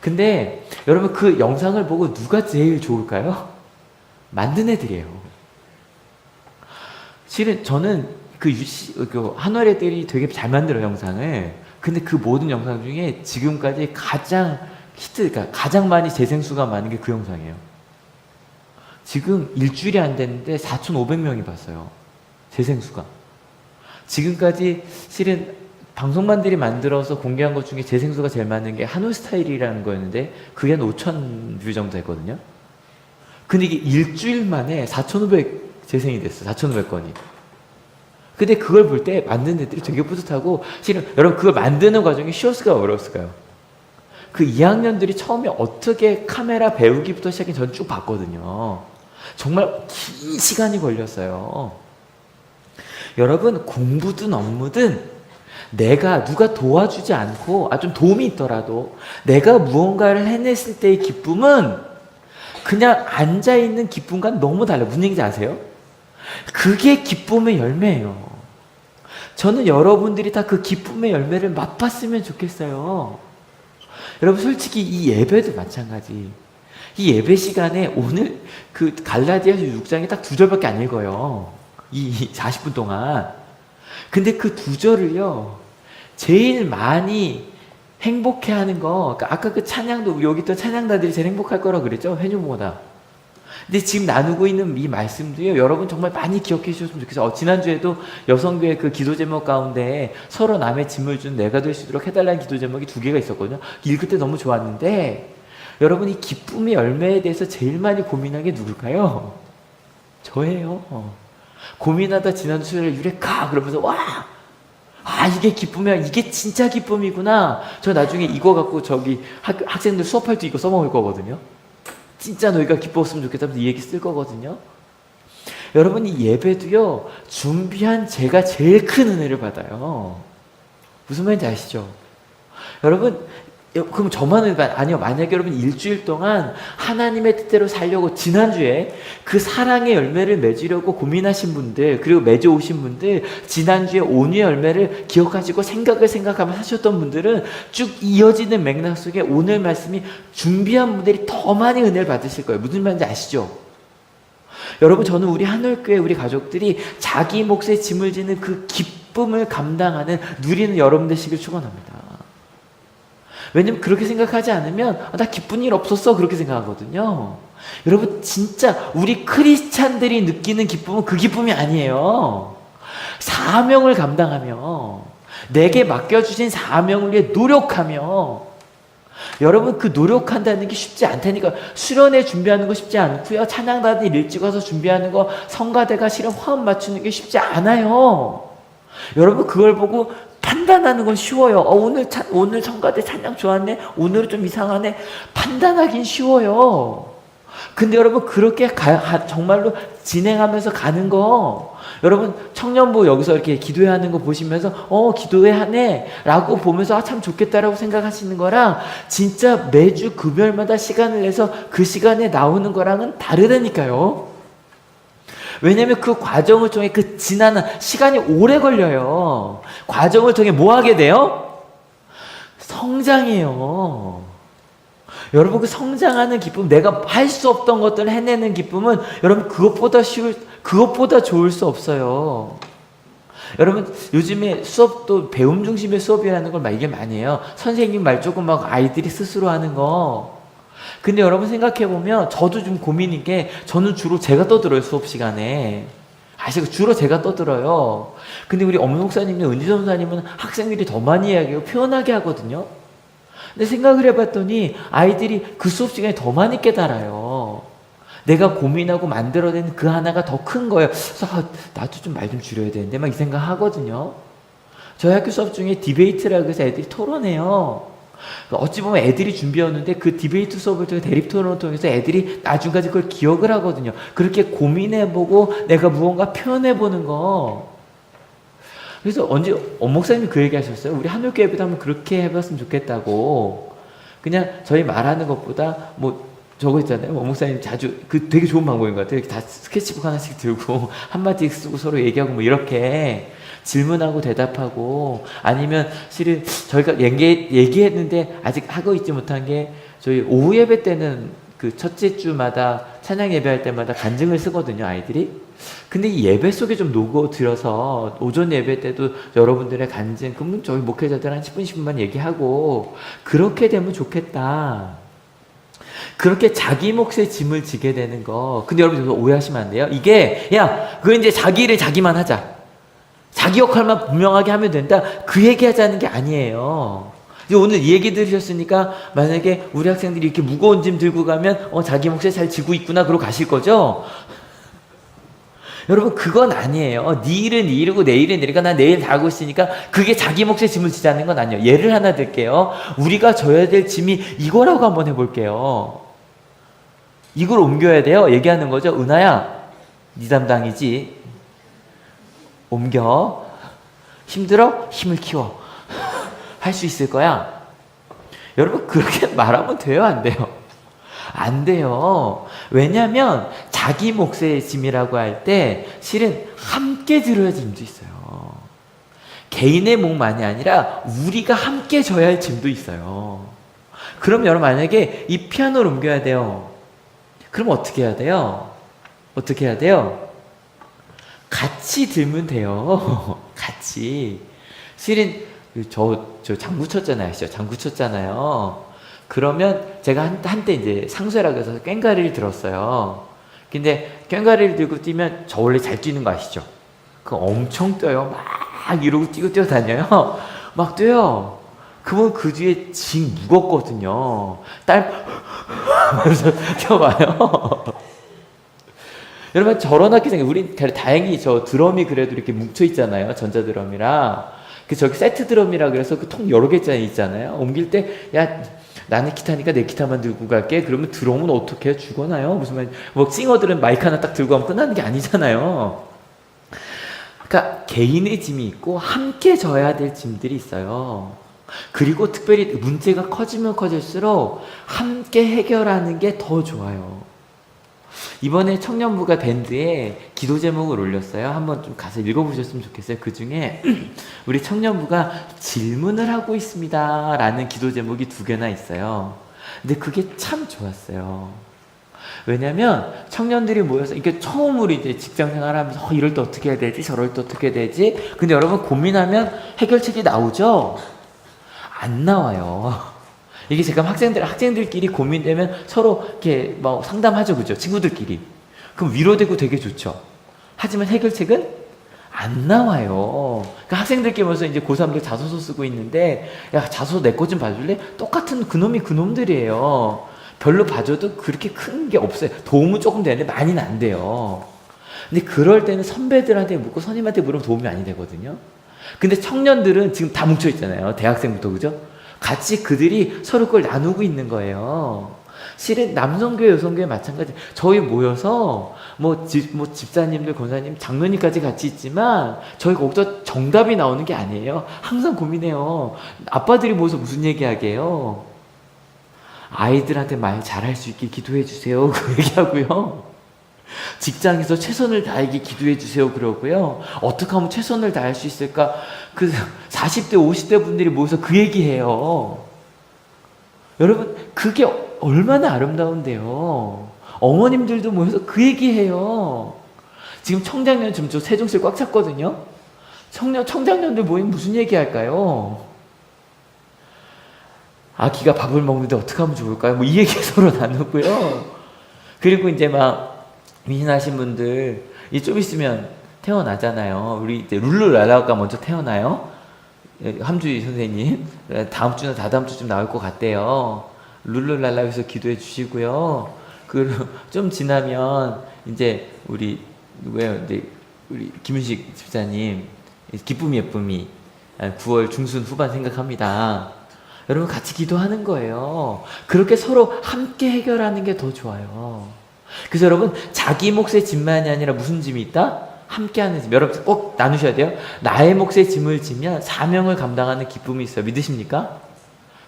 근데 여러분 그 영상을 보고 누가 제일 좋을까요? 만든 애들이에요. 실은 저는 그 한월 애들이 되게 잘 만들어요, 영상을. 근데 그 모든 영상 중에 지금까지 가장 그러니까 가장 많이 재생수가 많은 게 그 영상이에요. 지금 일주일이 안 됐는데 4,500명이 봤어요. 재생수가. 지금까지 실은 방송만들이 만들어서 공개한 것 중에 재생수가 제일 많은 게 한올 스타일이라는 거였는데 그게 한 5,000뷰 정도 됐거든요. 근데 이게 일주일 만에 4,500 재생이 됐어. 4,500건이. 근데 그걸 볼 때 만든 애들이 되게 뿌듯하고, 실은 여러분 그걸 만드는 과정이 쉬웠을까요? 어려웠을까요? 그 2학년들이 처음에 어떻게 카메라 배우기부터 시작해 전 쭉 봤거든요. 정말 긴 시간이 걸렸어요. 여러분 공부든 업무든 내가 누가 도와주지 않고 좀 도움이 있더라도 내가 무언가를 해냈을 때의 기쁨은 그냥 앉아있는 기쁨과 너무 달라요. 무슨 얘기인지 아세요? 그게 기쁨의 열매예요. 저는 여러분들이 다 그 기쁨의 열매를 맛봤으면 좋겠어요. 여러분 솔직히 이 예배도 마찬가지. 이 예배 시간에 오늘 그 갈라디아서 6장에 딱 2절밖에 안 읽어요. 이 40분 동안. 근데 그 2절을요 제일 많이 행복해하는 거, 그러니까 아까 그 찬양도 여기 있던 찬양단들이 제일 행복할 거라고 그랬죠? 회중보다. 근데 지금 나누고 있는 이 말씀도요, 여러분 정말 많이 기억해 주셨으면 좋겠어요. 지난주에도 여성교회 그 기도 제목 가운데 서로 남의 짐을 준 내가 될 수 있도록 해달라는 기도 제목이 2개가 있었거든요. 읽을 때 너무 좋았는데, 여러분 이 기쁨의 열매에 대해서 제일 많이 고민한 게 누굴까요? 저예요. 고민하다 지난주 수요일에 유레카 그러면서 와! 아, 이게 기쁨이야. 이게 진짜 기쁨이구나. 저 나중에 이거 갖고 저기 학생들 수업할 때 이거 써먹을 거거든요. 진짜 너희가 기뻤으면 좋겠다. 이 얘기 쓸 거거든요. 여러분, 이 예배도요, 준비한 제가 제일 큰 은혜를 받아요. 무슨 말인지 아시죠? 여러분, 그럼 저만 아니요. 만약에 여러분 일주일 동안 하나님의 뜻대로 살려고 지난주에 그 사랑의 열매를 맺으려고 고민하신 분들, 그리고 맺어 오신 분들, 지난주에 온유의 열매를 기억하시고 생각하면서 하셨던 분들은 쭉 이어지는 맥락 속에 오늘 말씀이 준비한 분들이 더 많이 은혜를 받으실 거예요. 무슨 말인지 아시죠? 여러분, 저는 우리 한올교회 우리 가족들이 자기 몫의 짐을 지는 그 기쁨을 감당하는 누리는 여러분 되시길 축원합니다. 왜냐면 그렇게 생각하지 않으면 나 기쁜 일 없었어 그렇게 생각하거든요. 여러분, 진짜 우리 크리스찬들이 느끼는 기쁨은 그 기쁨이 아니에요. 사명을 감당하며 내게 맡겨주신 사명을 위해 노력하며, 여러분 그 노력한다는 게 쉽지 않다니까. 수련회 준비하는 거 쉽지 않고요, 찬양단이 일찍 와서 준비하는 거, 성가대가 실은 화음 맞추는 게 쉽지 않아요. 여러분 그걸 보고 판단하는 건 쉬워요. 오늘 성가대 찬양 좋았네. 오늘은 좀 이상하네. 판단하긴 쉬워요. 근데 여러분 그렇게 정말로 진행하면서 가는 거, 여러분 청년부 여기서 이렇게 기도회 하는 거 보시면서 기도회 하네 라고 보면서 참 좋겠다라고 생각하시는 거랑 진짜 매주 금요일마다 시간을 내서 그 시간에 나오는 거랑은 다르다니까요. 왜냐면 그 과정을 통해 그 지나는 시간이 오래 걸려요. 과정을 통해 뭐 하게 돼요? 성장해요. 여러분 그 성장하는 기쁨, 내가 할 수 없던 것들을 해내는 기쁨은 여러분 그것보다 좋을 수 없어요. 여러분 요즘에 수업도 배움 중심의 수업이라는 걸 막 이게 많이 해요. 선생님 말 조금 막 아이들이 스스로 하는 거. 근데 여러분 생각해보면 저도 좀 고민인 게, 저는 주로 제가 떠들어요. 수업 시간에 주로 제가 떠들어요. 근데 우리 엄 목사님과 은지 전사님은 학생들이 더 많이 이야기하고 표현하게 하거든요. 근데 생각을 해봤더니 아이들이 그 수업 시간에 더 많이 깨달아요. 내가 고민하고 만들어낸 그 하나가 더 큰 거예요. 그래서 나도 좀 말 좀 줄여야 되는데 막 이 생각 하거든요. 저희 학교 수업 중에 디베이트라고 해서 애들이 토론해요. 어찌 보면 애들이 준비했는데 그 디베이트 수업을 통해 대립 토론을 통해서 애들이 나중까지 그걸 기억을 하거든요. 그렇게 고민해보고 내가 무언가 표현해보는 거. 그래서 언제 목사님이 그 얘기 하셨어요. 우리 한올교회 예배도 한번 그렇게 해봤으면 좋겠다고. 그냥 저희 말하는 것보다 뭐 저거 있잖아요. 목사님 자주 그 되게 좋은 방법인 것 같아요. 이렇게 다 스케치북 하나씩 들고 한마디 쓰고 서로 얘기하고 뭐 이렇게 질문하고 대답하고, 아니면 실은 저희가 얘기했는데 아직 하고 있지 못한 게, 저희 오후 예배 때는 그 첫째 주마다 찬양 예배할 때마다 간증을 쓰거든요, 아이들이. 근데 이 예배 속에 좀 녹아들어서 오전 예배 때도 여러분들의 간증, 그러면 저희 목회자들 한 10분, 10분만 얘기하고 그렇게 되면 좋겠다. 그렇게 자기 몫의 짐을 지게 되는 거. 근데 여러분 오해하시면 안 돼요. 이게 그거 이제 자기 일을 자기만 하자, 자기 역할만 분명하게 하면 된다, 그 얘기하자는 게 아니에요. 이제 오늘 이 얘기 들으셨으니까 만약에 우리 학생들이 이렇게 무거운 짐 들고 가면 자기 몫에 잘 지고 있구나 그러고 가실 거죠? 여러분 그건 아니에요. 네 일은 네 일이고 내 일은 내 일이니까 난 내일 다 하고 있으니까 그게 자기 몫의 짐을 지자는 건 아니에요. 예를 하나 들게요. 우리가 져야 될 짐이 이거라고 한번 해볼게요. 이걸 옮겨야 돼요. 얘기하는 거죠. 은하야, 네 담당이지. 옮겨. 힘들어? 힘을 키워. 할 수 있을 거야. 여러분 그렇게 말하면 돼요, 안 돼요? 안 돼요. 왜냐하면 자기 몫의 짐이라고 할 때 실은 함께 들어야 짐도 있어요. 개인의 몫만이 아니라 우리가 함께 져야 할 짐도 있어요. 그럼 여러분 만약에 이 피아노를 옮겨야 돼요. 그럼 어떻게 해야 돼요? 어떻게 해야 돼요? 같이 들면 돼요. 같이. 실은 저 장구 쳤잖아요. 아시죠? 장구 쳤잖아요. 그러면 제가 한때 이제 상쇠라고 해서 꽹과리를 들었어요. 근데 꽹과리를 들고 뛰면 저 원래 잘 뛰는 거 아시죠? 그 엄청 뛰어요. 막 이러고 뛰어다녀요. 막 뛰어요. 그러면 그 뒤에 징 무겁거든요. 딸 하면서 뛰어가요. 여러분 저런 학교 생겨. 우린 다행히 저 드럼이 그래도 이렇게 뭉쳐 있잖아요. 전자 드럼이라. 그 저기 세트 드럼이라 그래서 그 통 여러 개 있잖아요. 옮길 때 야 나는 기타니까 내 기타만 들고 갈게. 그러면 드럼은 어떻게 해? 죽어나요? 무슨 말? 뭐 싱어들은 마이크 하나 딱 들고 가면 끝나는 게 아니잖아요. 그러니까 개인의 짐이 있고 함께 져야 될 짐들이 있어요. 그리고 특별히 문제가 커지면 커질수록 함께 해결하는 게 더 좋아요. 이번에 청년부가 밴드에 기도 제목을 올렸어요. 한번 좀 가서 읽어보셨으면 좋겠어요. 그 중에 우리 청년부가 질문을 하고 있습니다 라는 기도 제목이 2개나 있어요. 근데 그게 참 좋았어요. 왜냐면 청년들이 모여서 이게 처음으로 이제 직장 생활하면서 이럴 때 어떻게 해야 되지? 저럴 때 어떻게 해야 되지? 근데 여러분 고민하면 해결책이 나오죠? 안 나와요. 이게 지금 학생들끼리 고민되면 서로 이렇게 뭐 상담하죠, 그죠? 친구들끼리. 그럼 위로되고 되게 좋죠. 하지만 해결책은 안 나와요. 그러니까 학생들끼리 모여서 이제 고3들 자소서 쓰고 있는데, 야, 자소서 내 거 좀 봐줄래? 똑같은 그놈이 그놈들이에요. 별로 봐줘도 그렇게 큰 게 없어요. 도움은 조금 되는데 많이는 안 돼요. 근데 그럴 때는 선배들한테 묻고 선임한테 물으면 도움이 많이 되거든요. 근데 청년들은 지금 다 뭉쳐 있잖아요. 대학생부터, 그죠? 같이 그들이 서로 그걸 나누고 있는 거예요. 실은 남성교회, 여성교회 마찬가지. 저희 모여서 뭐 집사님들, 권사님, 장로님까지 같이 있지만 저희 거기서 정답이 나오는 게 아니에요. 항상 고민해요. 아빠들이 모여서 무슨 얘기하게 해요? 아이들한테 말 잘할 수 있게 기도해 주세요. 그 얘기하고요. 직장에서 최선을 다하게 기도해 주세요. 그러고요. 어떻게 하면 최선을 다할 수 있을까? 그 40대, 50대 분들이 모여서 그 얘기해요. 여러분, 그게 얼마나 아름다운데요. 어머님들도 모여서 그 얘기해요. 지금 청장년 지금 저 세종실 꽉 찼거든요. 청장년들 모이면 무슨 얘기할까요? 아기가 밥을 먹는데 어떻게 하면 좋을까요? 뭐 이 얘기 서로 나누고요. 그리고 이제 막 미신하신 분들 좀 있으면 태어나잖아요. 우리 이제 룰루랄라가 먼저 태어나요. 함주희 선생님 다음 주나 다다음 주쯤 나올 것 같대요. 룰루랄라에서 기도해 주시고요. 그 좀 지나면 이제 우리 누구예요? 이제 우리 김윤식 집사님 기쁨이 예쁨이 9월 중순 후반 생각합니다. 여러분 같이 기도하는 거예요. 그렇게 서로 함께 해결하는 게 더 좋아요. 그래서 여러분 자기 몫의 짐만이 아니라 무슨 짐이 있다? 함께하는 짐. 여러분 꼭 나누셔야 돼요. 나의 몫의 짐을 지면 사명을 감당하는 기쁨이 있어요. 믿으십니까?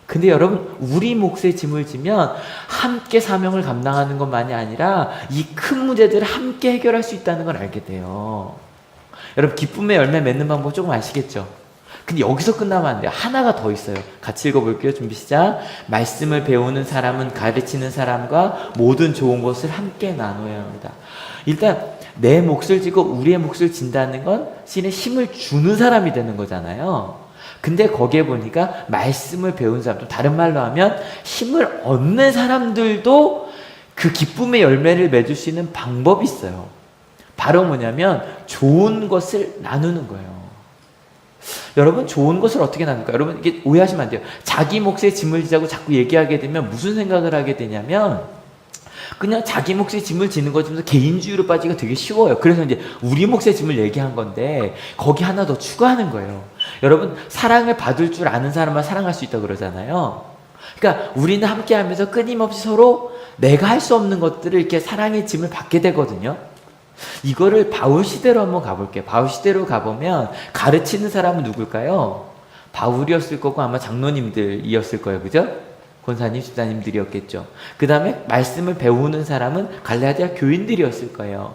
근데 여러분 우리 몫의 짐을 지면 함께 사명을 감당하는 것만이 아니라 이 큰 문제들을 함께 해결할 수 있다는 걸 알게 돼요. 여러분 기쁨의 열매 맺는 방법 조금 아시겠죠? 근데 여기서 끝나면 안 돼요. 하나가 더 있어요. 같이 읽어볼게요. 준비 시작. 말씀을 배우는 사람은 가르치는 사람과 모든 좋은 것을 함께 나눠야 합니다. 일단 내 몫을 지고 우리의 몫을 진다는 건 신의 힘을 주는 사람이 되는 거잖아요. 근데 거기에 보니까 말씀을 배운 사람, 또 다른 말로 하면 힘을 얻는 사람들도 그 기쁨의 열매를 맺을 수 있는 방법이 있어요. 바로 뭐냐면 좋은 것을 나누는 거예요. 여러분 좋은 것을 어떻게 나눌까요? 여러분 이게 오해하시면 안 돼요. 자기 몫의 짐을 지자고 자꾸 얘기하게 되면 무슨 생각을 하게 되냐면 그냥 자기 몫의 짐을 지는 것이면서 개인주의로 빠지기가 되게 쉬워요. 그래서 이제 우리 몫의 짐을 얘기한 건데 거기 하나 더 추가하는 거예요. 여러분 사랑을 받을 줄 아는 사람만 사랑할 수 있다고 그러잖아요. 그러니까 우리는 함께 하면서 끊임없이 서로 내가 할 수 없는 것들을 이렇게 사랑의 짐을 받게 되거든요. 이거를 바울 시대로 한번 가볼게요. 바울 시대로 가보면 가르치는 사람은 누굴까요? 바울이었을 거고 아마 장로님들이었을 거예요. 그죠? 권사님, 집사님들이었겠죠. 그 다음에 말씀을 배우는 사람은 갈라디아 교인들이었을 거예요.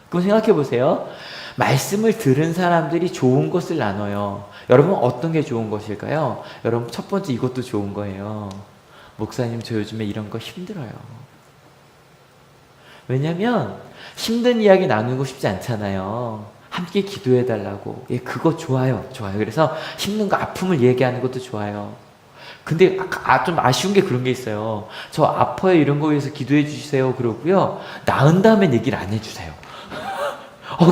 그럼 생각해 보세요. 말씀을 들은 사람들이 좋은 것을 나눠요. 여러분 어떤 게 좋은 것일까요? 여러분 첫 번째 이것도 좋은 거예요. 목사님 저 요즘에 이런 거 힘들어요. 왜냐면 힘든 이야기 나누고 싶지 않잖아요. 함께 기도해달라고. 예, 그거 좋아요. 좋아요. 그래서 힘든 거, 아픔을 얘기하는 것도 좋아요. 근데 좀 아쉬운 게 그런 게 있어요. 저 아파요 이런 거 위해서 기도해 주세요 그러고요. 나은 다음엔 얘기를 안 해주세요.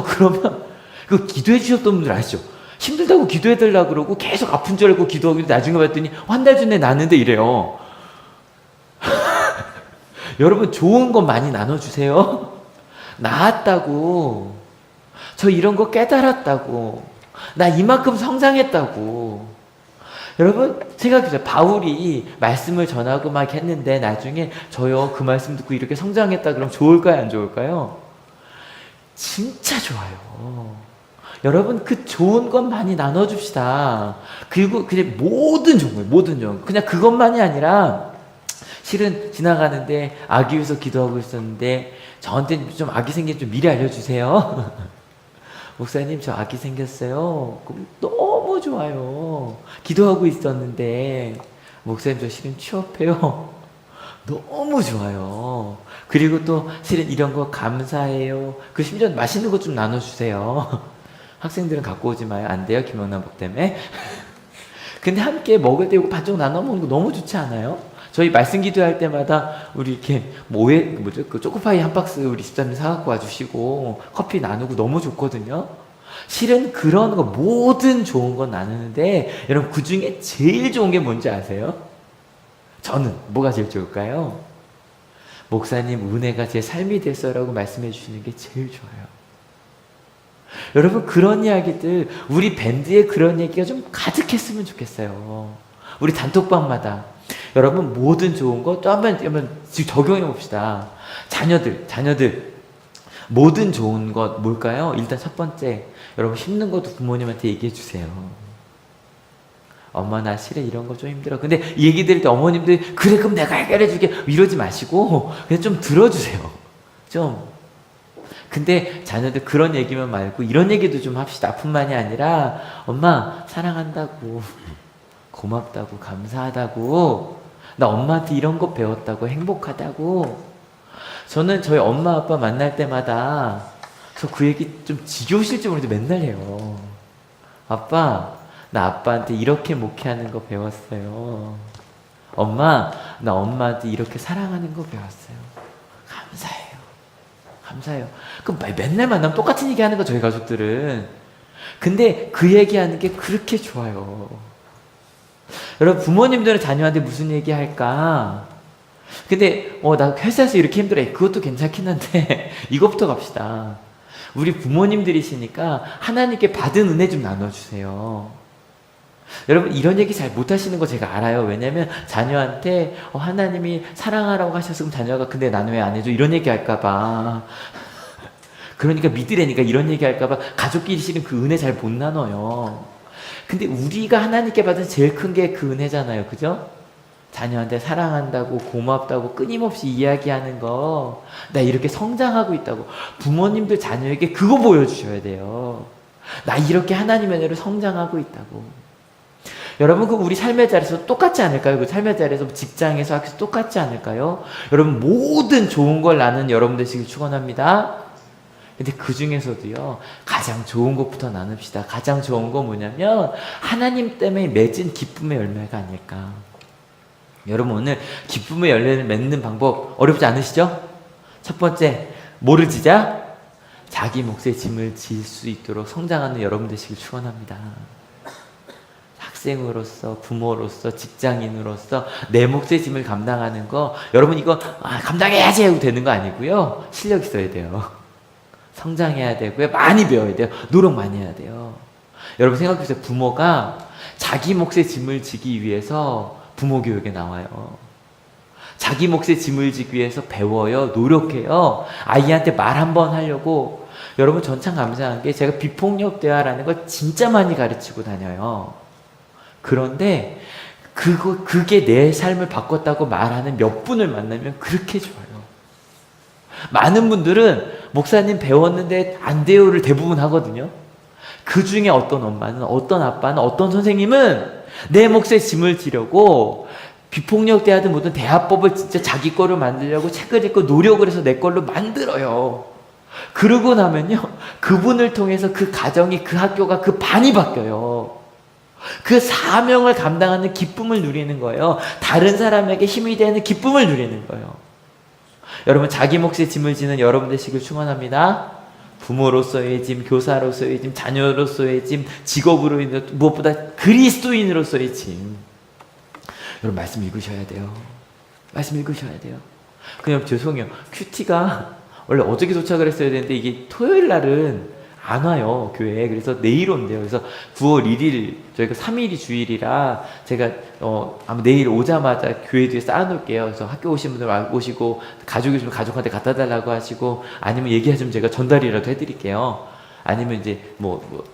그러면 그 기도해 주셨던 분들 아시죠? 힘들다고 기도해 달라 그러고 계속 아픈 줄 알고 기도하고 나중에 봤더니 한 달 전에 났는데 이래요. 여러분 좋은 거 많이 나눠주세요. 나았다고. 저 이런 거 깨달았다고. 나 이만큼 성장했다고. 여러분 생각해보세요. 바울이 말씀을 전하고 막 했는데 나중에 저요 그 말씀 듣고 이렇게 성장했다 그러면 좋을까요 안 좋을까요? 진짜 좋아요. 여러분 그 좋은 것 많이 나눠줍시다. 그리고 그냥 모든 종류 그냥 그것만이 아니라 실은 지나가는데 아기 위해서 기도하고 있었는데 저한테 좀 아기 생긴 좀 미리 알려주세요. 목사님 저 아기 생겼어요. 그럼 너무 좋아요. 기도하고 있었는데 목사님 저 실은 취업해요. 너무 좋아요. 그리고 또 실은 이런 거 감사해요. 그 심지어 맛있는 거 좀 나눠주세요. 학생들은 갖고 오지 마요. 안 돼요. 김영란법 때문에. 근데 함께 먹을 때 이거 반쪽 나눠 먹는 거 너무 좋지 않아요? 저희 말씀 기도할 때마다 우리 이렇게 그 초코파이 한 박스 우리 집사님 사갖고 와주시고 커피 나누고 너무 좋거든요. 실은 그런 거 모든 좋은 건 나누는데 여러분 그 중에 제일 좋은 게 뭔지 아세요? 저는 뭐가 제일 좋을까요? 목사님 은혜가 제 삶이 됐어라고 말씀해 주시는 게 제일 좋아요. 여러분 그런 이야기들 우리 밴드에 그런 얘기가 좀 가득했으면 좋겠어요. 우리 단톡방마다 여러분 모든 좋은 거 또 한번 적용해 봅시다. 자녀들 모든 좋은 것 뭘까요? 일단 첫 번째 여러분 힘든 것도 부모님한테 얘기해 주세요. 엄마 나 실은 이런 거 좀 힘들어. 근데 이 얘기 들을 때 어머님들 그래 그럼 내가 해결해 줄게 이러지 마시고 그냥 좀 들어주세요. 좀. 근데 자녀들 그런 얘기만 말고 이런 얘기도 좀 합시다. 아픔만이 아니라 엄마 사랑한다고 고맙다고 감사하다고 나 엄마한테 이런 거 배웠다고 행복하다고. 저는 저희 엄마 아빠 만날 때마다 저 그 얘기 좀 지겨우실지 모르는데 맨날 해요. 아빠 나 아빠한테 이렇게 목회하는 거 배웠어요. 엄마 나 엄마한테 이렇게 사랑하는 거 배웠어요. 감사해요. 그럼 맨날 만나면 똑같은 얘기 하는 거 저희 가족들은. 근데 그 얘기하는 게 그렇게 좋아요. 여러분 부모님들은 자녀한테 무슨 얘기 할까? 근데 나 회사에서 이렇게 힘들어. 그것도 괜찮긴 한데 이것부터 갑시다. 우리 부모님들이시니까 하나님께 받은 은혜 좀 나눠주세요. 여러분 이런 얘기 잘 못하시는 거 제가 알아요. 왜냐면 자녀한테 하나님이 사랑하라고 하셔서 그럼 자녀가 근데 나는 왜 안 해줘? 이런 얘기 할까봐. 그러니까 믿으라니까 이런 얘기 할까봐 가족끼리 실은 그 은혜 잘 못 나눠요. 근데 우리가 하나님께 받은 제일 큰 게 그 은혜잖아요. 그죠? 자녀한테 사랑한다고 고맙다고 끊임없이 이야기하는 거 나 이렇게 성장하고 있다고 부모님들 자녀에게 그거 보여주셔야 돼요. 나 이렇게 하나님의 은혜로 성장하고 있다고. 여러분 그 우리 삶의 자리에서 똑같지 않을까요? 그 삶의 자리에서 직장에서 학교에서 똑같지 않을까요? 여러분 모든 좋은 걸 나는 여러분 되시길 축원합니다. 근데 그 중에서도요 가장 좋은 것부터 나눕시다. 가장 좋은 건 뭐냐면 하나님 때문에 맺은 기쁨의 열매가 아닐까. 여러분 오늘 기쁨의 열매를 맺는 방법 어렵지 않으시죠? 첫 번째 뭐를 지자? 자기 몫의 짐을 질 수 있도록 성장하는 여러분 되시길 축원합니다. 학생으로서 부모로서 직장인으로서 내 몫의 짐을 감당하는 거 여러분 이거 감당해야지 하고 되는 거 아니고요. 실력 있어야 돼요. 성장해야 되고요. 많이 배워야 돼요. 노력 많이 해야 돼요. 여러분 생각해보세요. 부모가 자기 몫의 짐을 지기 위해서 부모 교육에 나와요. 자기 몫의 짐을 지기 위해서 배워요. 노력해요. 아이한테 말 한 번 하려고. 여러분 전 참 감사한 게 제가 비폭력 대화라는 걸 진짜 많이 가르치고 다녀요. 그런데 그게 내 삶을 바꿨다고 말하는 몇 분을 만나면 그렇게 좋아요. 많은 분들은 목사님 배웠는데 안 돼요를 대부분 하거든요. 그 중에 어떤 엄마는 어떤 아빠는 어떤 선생님은 내 몫의 짐을 지려고 비폭력 대하든 뭐든 대화법을 진짜 자기 거로 만들려고 책을 읽고 노력을 해서 내 걸로 만들어요. 그러고 나면요 그분을 통해서 그 가정이 그 학교가 그 반이 바뀌어요. 그 사명을 감당하는 기쁨을 누리는 거예요. 다른 사람에게 힘이 되는 기쁨을 누리는 거예요. 여러분, 자기 몫의 짐을 지는 여러분 되시길 축원합니다. 부모로서의 짐, 교사로서의 짐, 자녀로서의 짐, 직업으로 인해 무엇보다 그리스도인으로서의 짐. 여러분, 말씀 읽으셔야 돼요. 말씀 읽으셔야 돼요. 그냥 죄송해요. 큐티가 원래 어저께 도착을 했어야 되는데 이게 토요일 날은 안 와요, 교회에. 그래서 내일 온대요. 그래서 9월 1일, 저희가 3일이 주일이라 제가 아마 내일 오자마자 교회 뒤에 쌓아놓을게요. 그래서 학교 오신 분들 오시고, 가족이 있으면 가족한테 갖다 달라고 하시고, 아니면 얘기하시면 제가 전달이라도 해드릴게요. 아니면 이제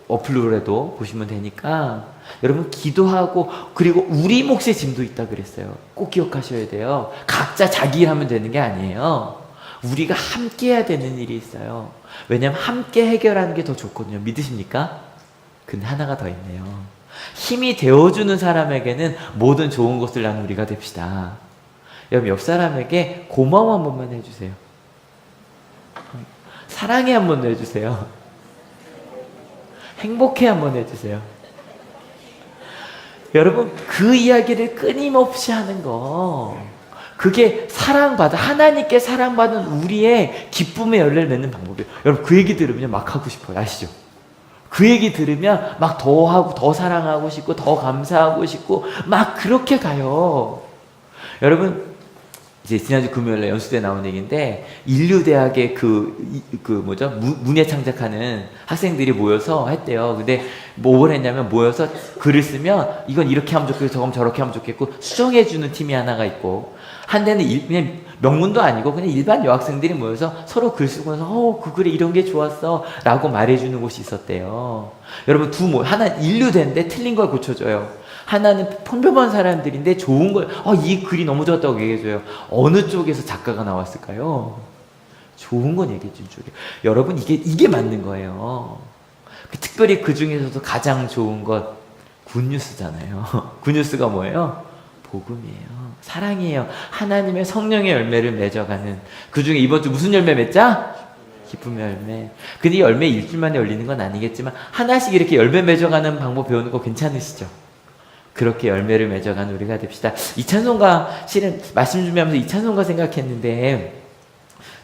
어플로라도 보시면 되니까, 여러분 기도하고, 그리고 우리 몫의 짐도 있다 그랬어요. 꼭 기억하셔야 돼요. 각자 자기 일 하면 되는 게 아니에요. 우리가 함께 해야 되는 일이 있어요. 왜냐하면 함께 해결하는 게 더 좋거든요. 믿으십니까? 근데 하나가 더 있네요. 힘이 되어주는 사람에게는 모든 좋은 것을 나는 우리가 됩시다. 여러분, 옆 사람에게 고마워 한 번만 해주세요. 사랑해 한 번 해주세요. 행복해 한 번 해주세요. 여러분, 그 이야기를 끊임없이 하는 거, 그게 하나님께 사랑받은 우리의 기쁨의 열매를 맺는 방법이에요. 여러분, 그 얘기 들으면 막 하고 싶어요. 아시죠? 그 얘기 들으면 막 더 하고, 더 사랑하고 싶고, 더 감사하고 싶고, 막 그렇게 가요. 여러분, 이제 지난주 금요일에 연수대 나온 얘기인데, 인류대학의 문예 창작하는 학생들이 모여서 했대요. 근데 뭘 했냐면, 모여서 글을 쓰면, 이건 이렇게 하면 좋겠고, 저건 저렇게 하면 좋겠고, 수정해주는 팀이 하나가 있고, 한 대는 그냥 명문도 아니고 그냥 일반 여학생들이 모여서 서로 글 쓰고 나서 그 글에 이런 게 좋았어 라고 말해주는 곳이 있었대요. 여러분, 하나 인류대인데 틀린 걸 고쳐줘요. 하나는 평범한 사람들인데 좋은 걸, 이 글이 너무 좋았다고 얘기해줘요. 어느 쪽에서 작가가 나왔을까요? 좋은 건 얘기해준 쪽이에요. 여러분, 이게 맞는 거예요. 특별히 그 중에서도 가장 좋은 것 굿뉴스잖아요. 굿뉴스가 뭐예요? 복음이에요. 사랑이에요. 하나님의 성령의 열매를 맺어가는. 그 중에 이번 주 무슨 열매 맺자? 기쁨의 열매. 근데 이 열매 일주일 만에 열리는 건 아니겠지만 하나씩 이렇게 열매 맺어가는 방법 배우는 거 괜찮으시죠? 그렇게 열매를 맺어가는 우리가 됩시다. 이 찬송가, 실은 말씀 준비하면서 이 찬송가 생각했는데,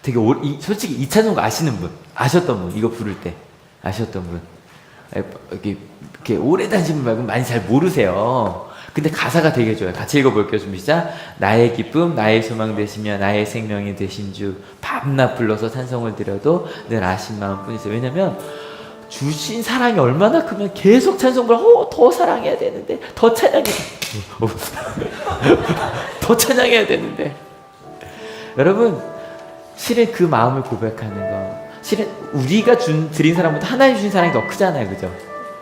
되게 솔직히 이 찬송가 아셨던 분, 이거 부를 때 아셨던 분, 이렇게 오래 다니신 분 말고 많이 잘 모르세요. 근데 가사가 되게 좋아요. 같이 읽어볼게요. 준비 시작. 나의 기쁨, 나의 소망 되시며 나의 생명이 되신 주, 밤낮 불러서 찬송을 드려도 늘 아신 마음뿐이세요. 왜냐면 주신 사랑이 얼마나 크면 계속 찬송을 더 사랑해야 되는데, 더 찬양해야 되는데. 여러분, 실은 그 마음을 고백하는 거, 실은 우리가 드린 사랑보다 하나님 주신 사랑이 더 크잖아요. 그죠?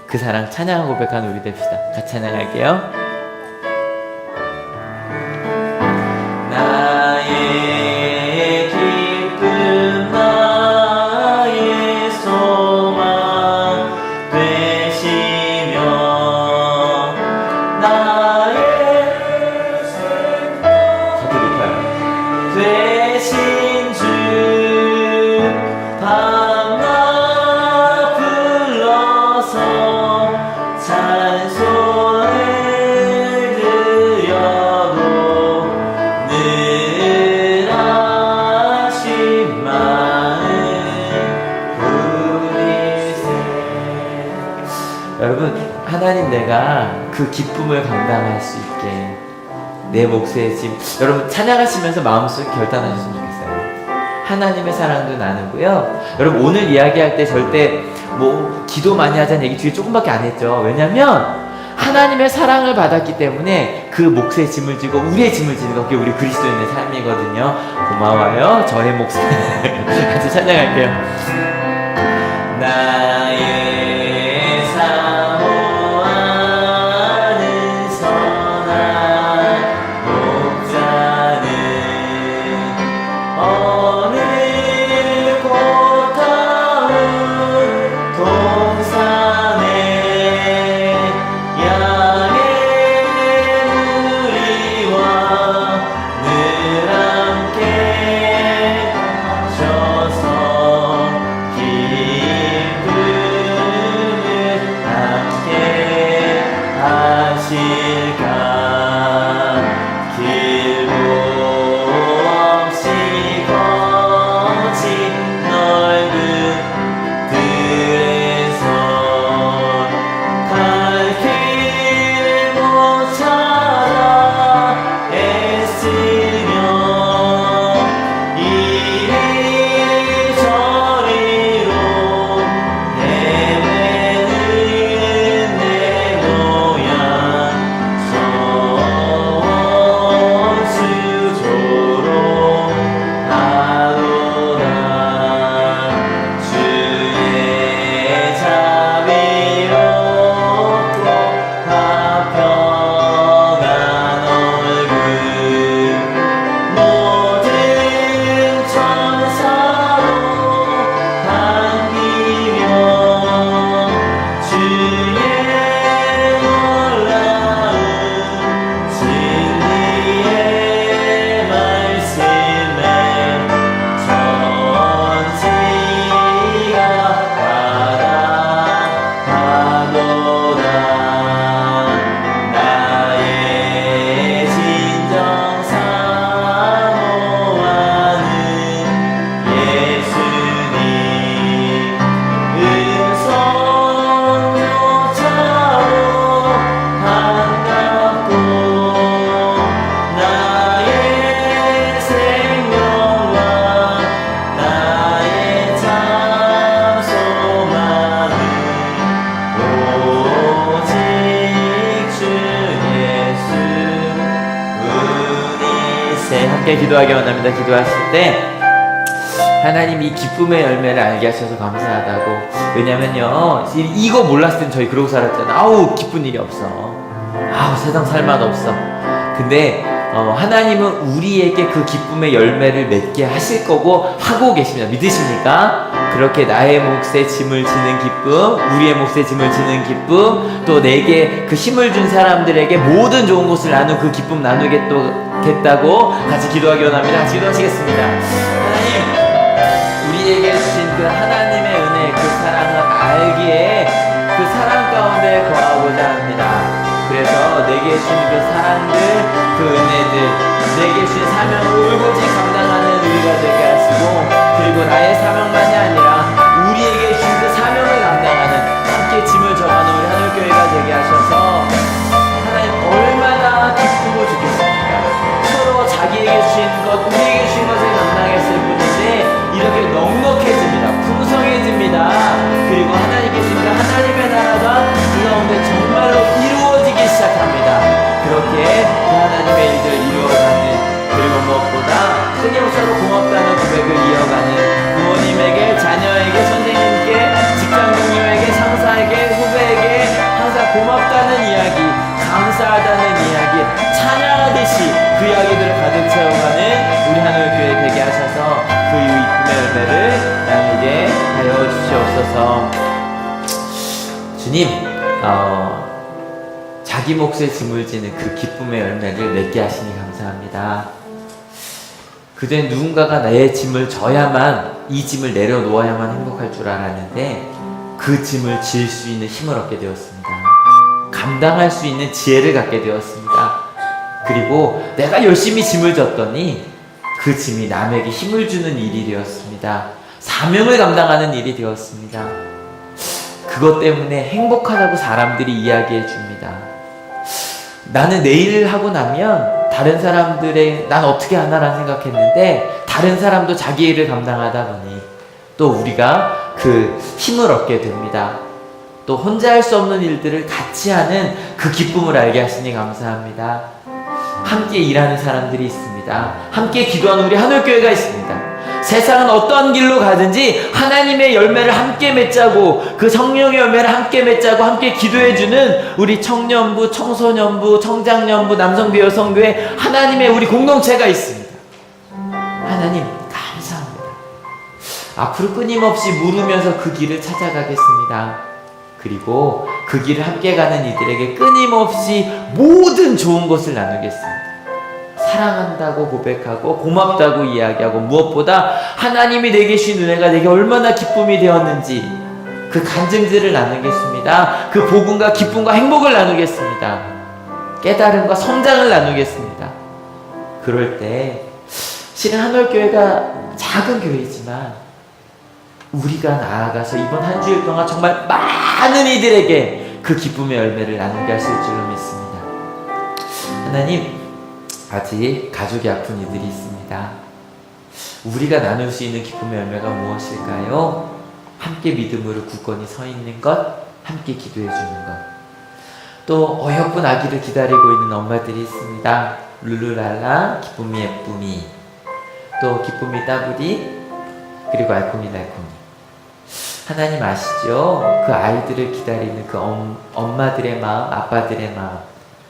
그 사랑 찬양 고백하는 우리 됩시다. 같이 찬양할게요. 나의 기쁨, 나의 소망 되시며 나의 생명 되신 주, 밤낮 불러서 찬송을 드려도 늘 아신 마음 우리세. 여러분, 하나님, 내가 그 기쁨을 감당할 수 있게 내 몫의 짐, 여러분 찬양하시면서 마음속에 결단하셨으면 좋겠어요. 하나님의 사랑도 나누고요. 여러분, 오늘 이야기할 때 절대 기도 많이 하자는 얘기 뒤에 조금밖에 안 했죠. 왜냐면 하나님의 사랑을 받았기 때문에 그 몫의 짐을 지고 우리의 짐을 지는 게 우리 그리스도인의 삶이거든요. 고마워요. 저의 몫을 같이 찬양할게요. 나의 사모하는 선한 목자는 어느 고타운 동산에 양의 무리와 늘 함께 하셔서 기쁨 함께 기도하기 원합니다. 기도하실 때 하나님 이 기쁨의 열매를 알게 하셔서 감사하다고. 왜냐면요, 이거 몰랐을 땐 저희 그러고 살았잖아요. 아우 기쁜 일이 없어, 아우 세상 살맛 없어. 근데 하나님은 우리에게 그 기쁨의 열매를 맺게 하실 거고 하고 계십니다. 믿으십니까? 그렇게 나의 몫에 짐을 지는 기쁨, 우리의 몫에 짐을 지는 기쁨, 또 내게 그 힘을 준 사람들에게 모든 좋은 것을 나눈 그 기쁨 나누겠다고 같이 기도하기 원합니다. 같이 기도하시겠습니다. 하나님, 우리에게 주신 그 하나님의 은혜, 그 사랑을 알기에 그 사랑 가운데 거하고자 합니다. 그래서 내게 주신 그 사랑들, 그 은혜들, 내게 주신 사명을 울고지 감당하는 우리가 되게 하시고, 그리고 나의 사명만이 아니라 우리에게 주신 그 사명을 감당하는 함께 짐을 져가는 우리 하늘교회가 되게 하셔서 하나님 얼마나 기쁘고 좋겠습니까? 서로 자기에게 주신 것, 우리에게 주신 것을 감당했을 뿐인데 이렇게 넉넉해집니다. 풍성해집니다. 그리고 하나님께 주신 그 하나님의 나라가 그 가운데 정말로 이루어지기 시작합니다. 그렇게 그 하나님의 일들 이루어가는, 그리고 무엇보다 끊임없이 고맙다는 고백을 이어가는 부모님에게, 자녀에게, 선생님께, 직장 동료에게, 상사에게, 후배에게 항상 고맙다는 이야기, 감사하다는 이야기, 찬양하듯이 그 이야기들을 가득 채워가는 우리 하늘교회 되게 하셔서 그 이쁨의 열매를 나누게 하여 주시옵소서. 주님, 자기 몫에 짐을 지는 그 기쁨의 열매를 맺게 하시니 감사합니다. 그전에 누군가가 나의 짐을 져야만, 이 짐을 내려놓아야만 행복할 줄 알았는데 그 짐을 질 수 있는 힘을 얻게 되었습니다. 감당할 수 있는 지혜를 갖게 되었습니다. 그리고 내가 열심히 짐을 졌더니 그 짐이 남에게 힘을 주는 일이 되었습니다. 사명을 감당하는 일이 되었습니다. 그것 때문에 행복하다고 사람들이 이야기해 줍니다. 나는 내 일을 하고 나면 다른 사람들의 난 어떻게 하나라는 생각했는데 다른 사람도 자기 일을 감당하다 보니 또 우리가 그 힘을 얻게 됩니다. 또 혼자 할 수 없는 일들을 같이 하는 그 기쁨을 알게 하시니 감사합니다. 함께 일하는 사람들이 있습니다. 함께 기도하는 우리 하늘교회가 있습니다. 세상은 어떤 길로 가든지 하나님의 열매를 함께 맺자고, 그 성령의 열매를 함께 맺자고 함께 기도해주는 우리 청년부, 청소년부, 청장년부, 남성부, 여성부에 하나님의 우리 공동체가 있습니다. 하나님 감사합니다. 앞으로 끊임없이 물으면서 그 길을 찾아가겠습니다. 그리고 그 길을 함께 가는 이들에게 끊임없이 모든 좋은 것을 나누겠습니다. 사랑한다고 고백하고 고맙다고 이야기하고, 무엇보다 하나님이 내게 주신 은혜가 내게 얼마나 기쁨이 되었는지 그 간증들을 나누겠습니다. 그 복음과 기쁨과 행복을 나누겠습니다. 깨달음과 성장을 나누겠습니다. 그럴 때 실은 하늘교회가 작은 교회지만 우리가 나아가서 이번 한 주일 동안 정말 많은 이들에게 그 기쁨의 열매를 나누게 하실 줄로 믿습니다. 하나님, 아직 가족이 아픈 이들이 있습니다. 우리가 나눌 수 있는 기쁨의 열매가 무엇일까요? 함께 믿음으로 굳건히 서 있는 것, 함께 기도해 주는 것. 또 어여쁜 아기를 기다리고 있는 엄마들이 있습니다. 룰루랄라, 기쁨이 예쁨이, 또 기쁨이 따블이, 그리고 알콩이 달콩이. 하나님 아시죠? 그 아이들을 기다리는 그 엄마들의 마음, 아빠들의 마음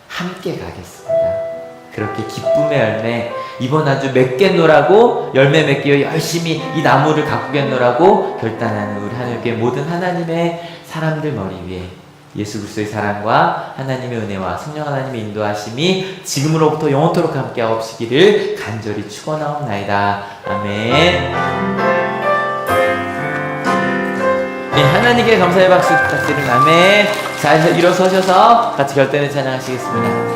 함께 가겠습니다. 그렇게 기쁨의 열매, 이번 한 주 맺겠노라고, 열매 맺기 열심히 이 나무를 가꾸겠노라고 결단하는 우리 하늘교회 모든 하나님의 사람들 머리 위에 예수 그리스도의 사랑과 하나님의 은혜와 성령 하나님의 인도하심이 지금으로부터 영원토록 함께 하옵시기를 간절히 축원하옵나이다. 아멘. 네, 하나님께 감사의 박수 부탁드립니다. 아멘. 자, 일어서셔서 같이 결단을 찬양하시겠습니다.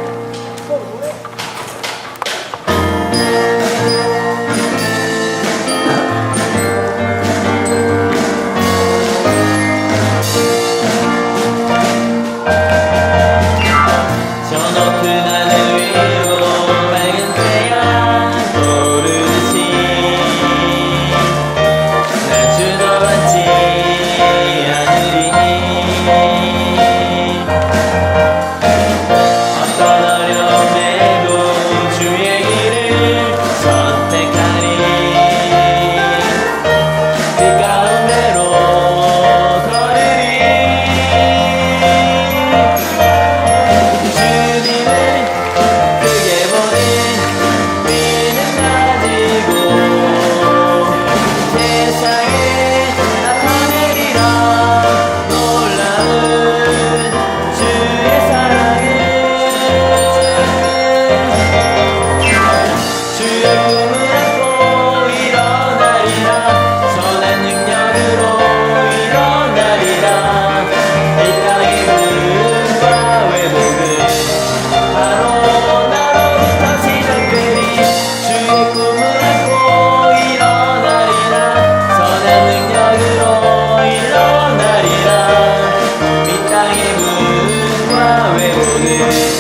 어떤 왜 오늘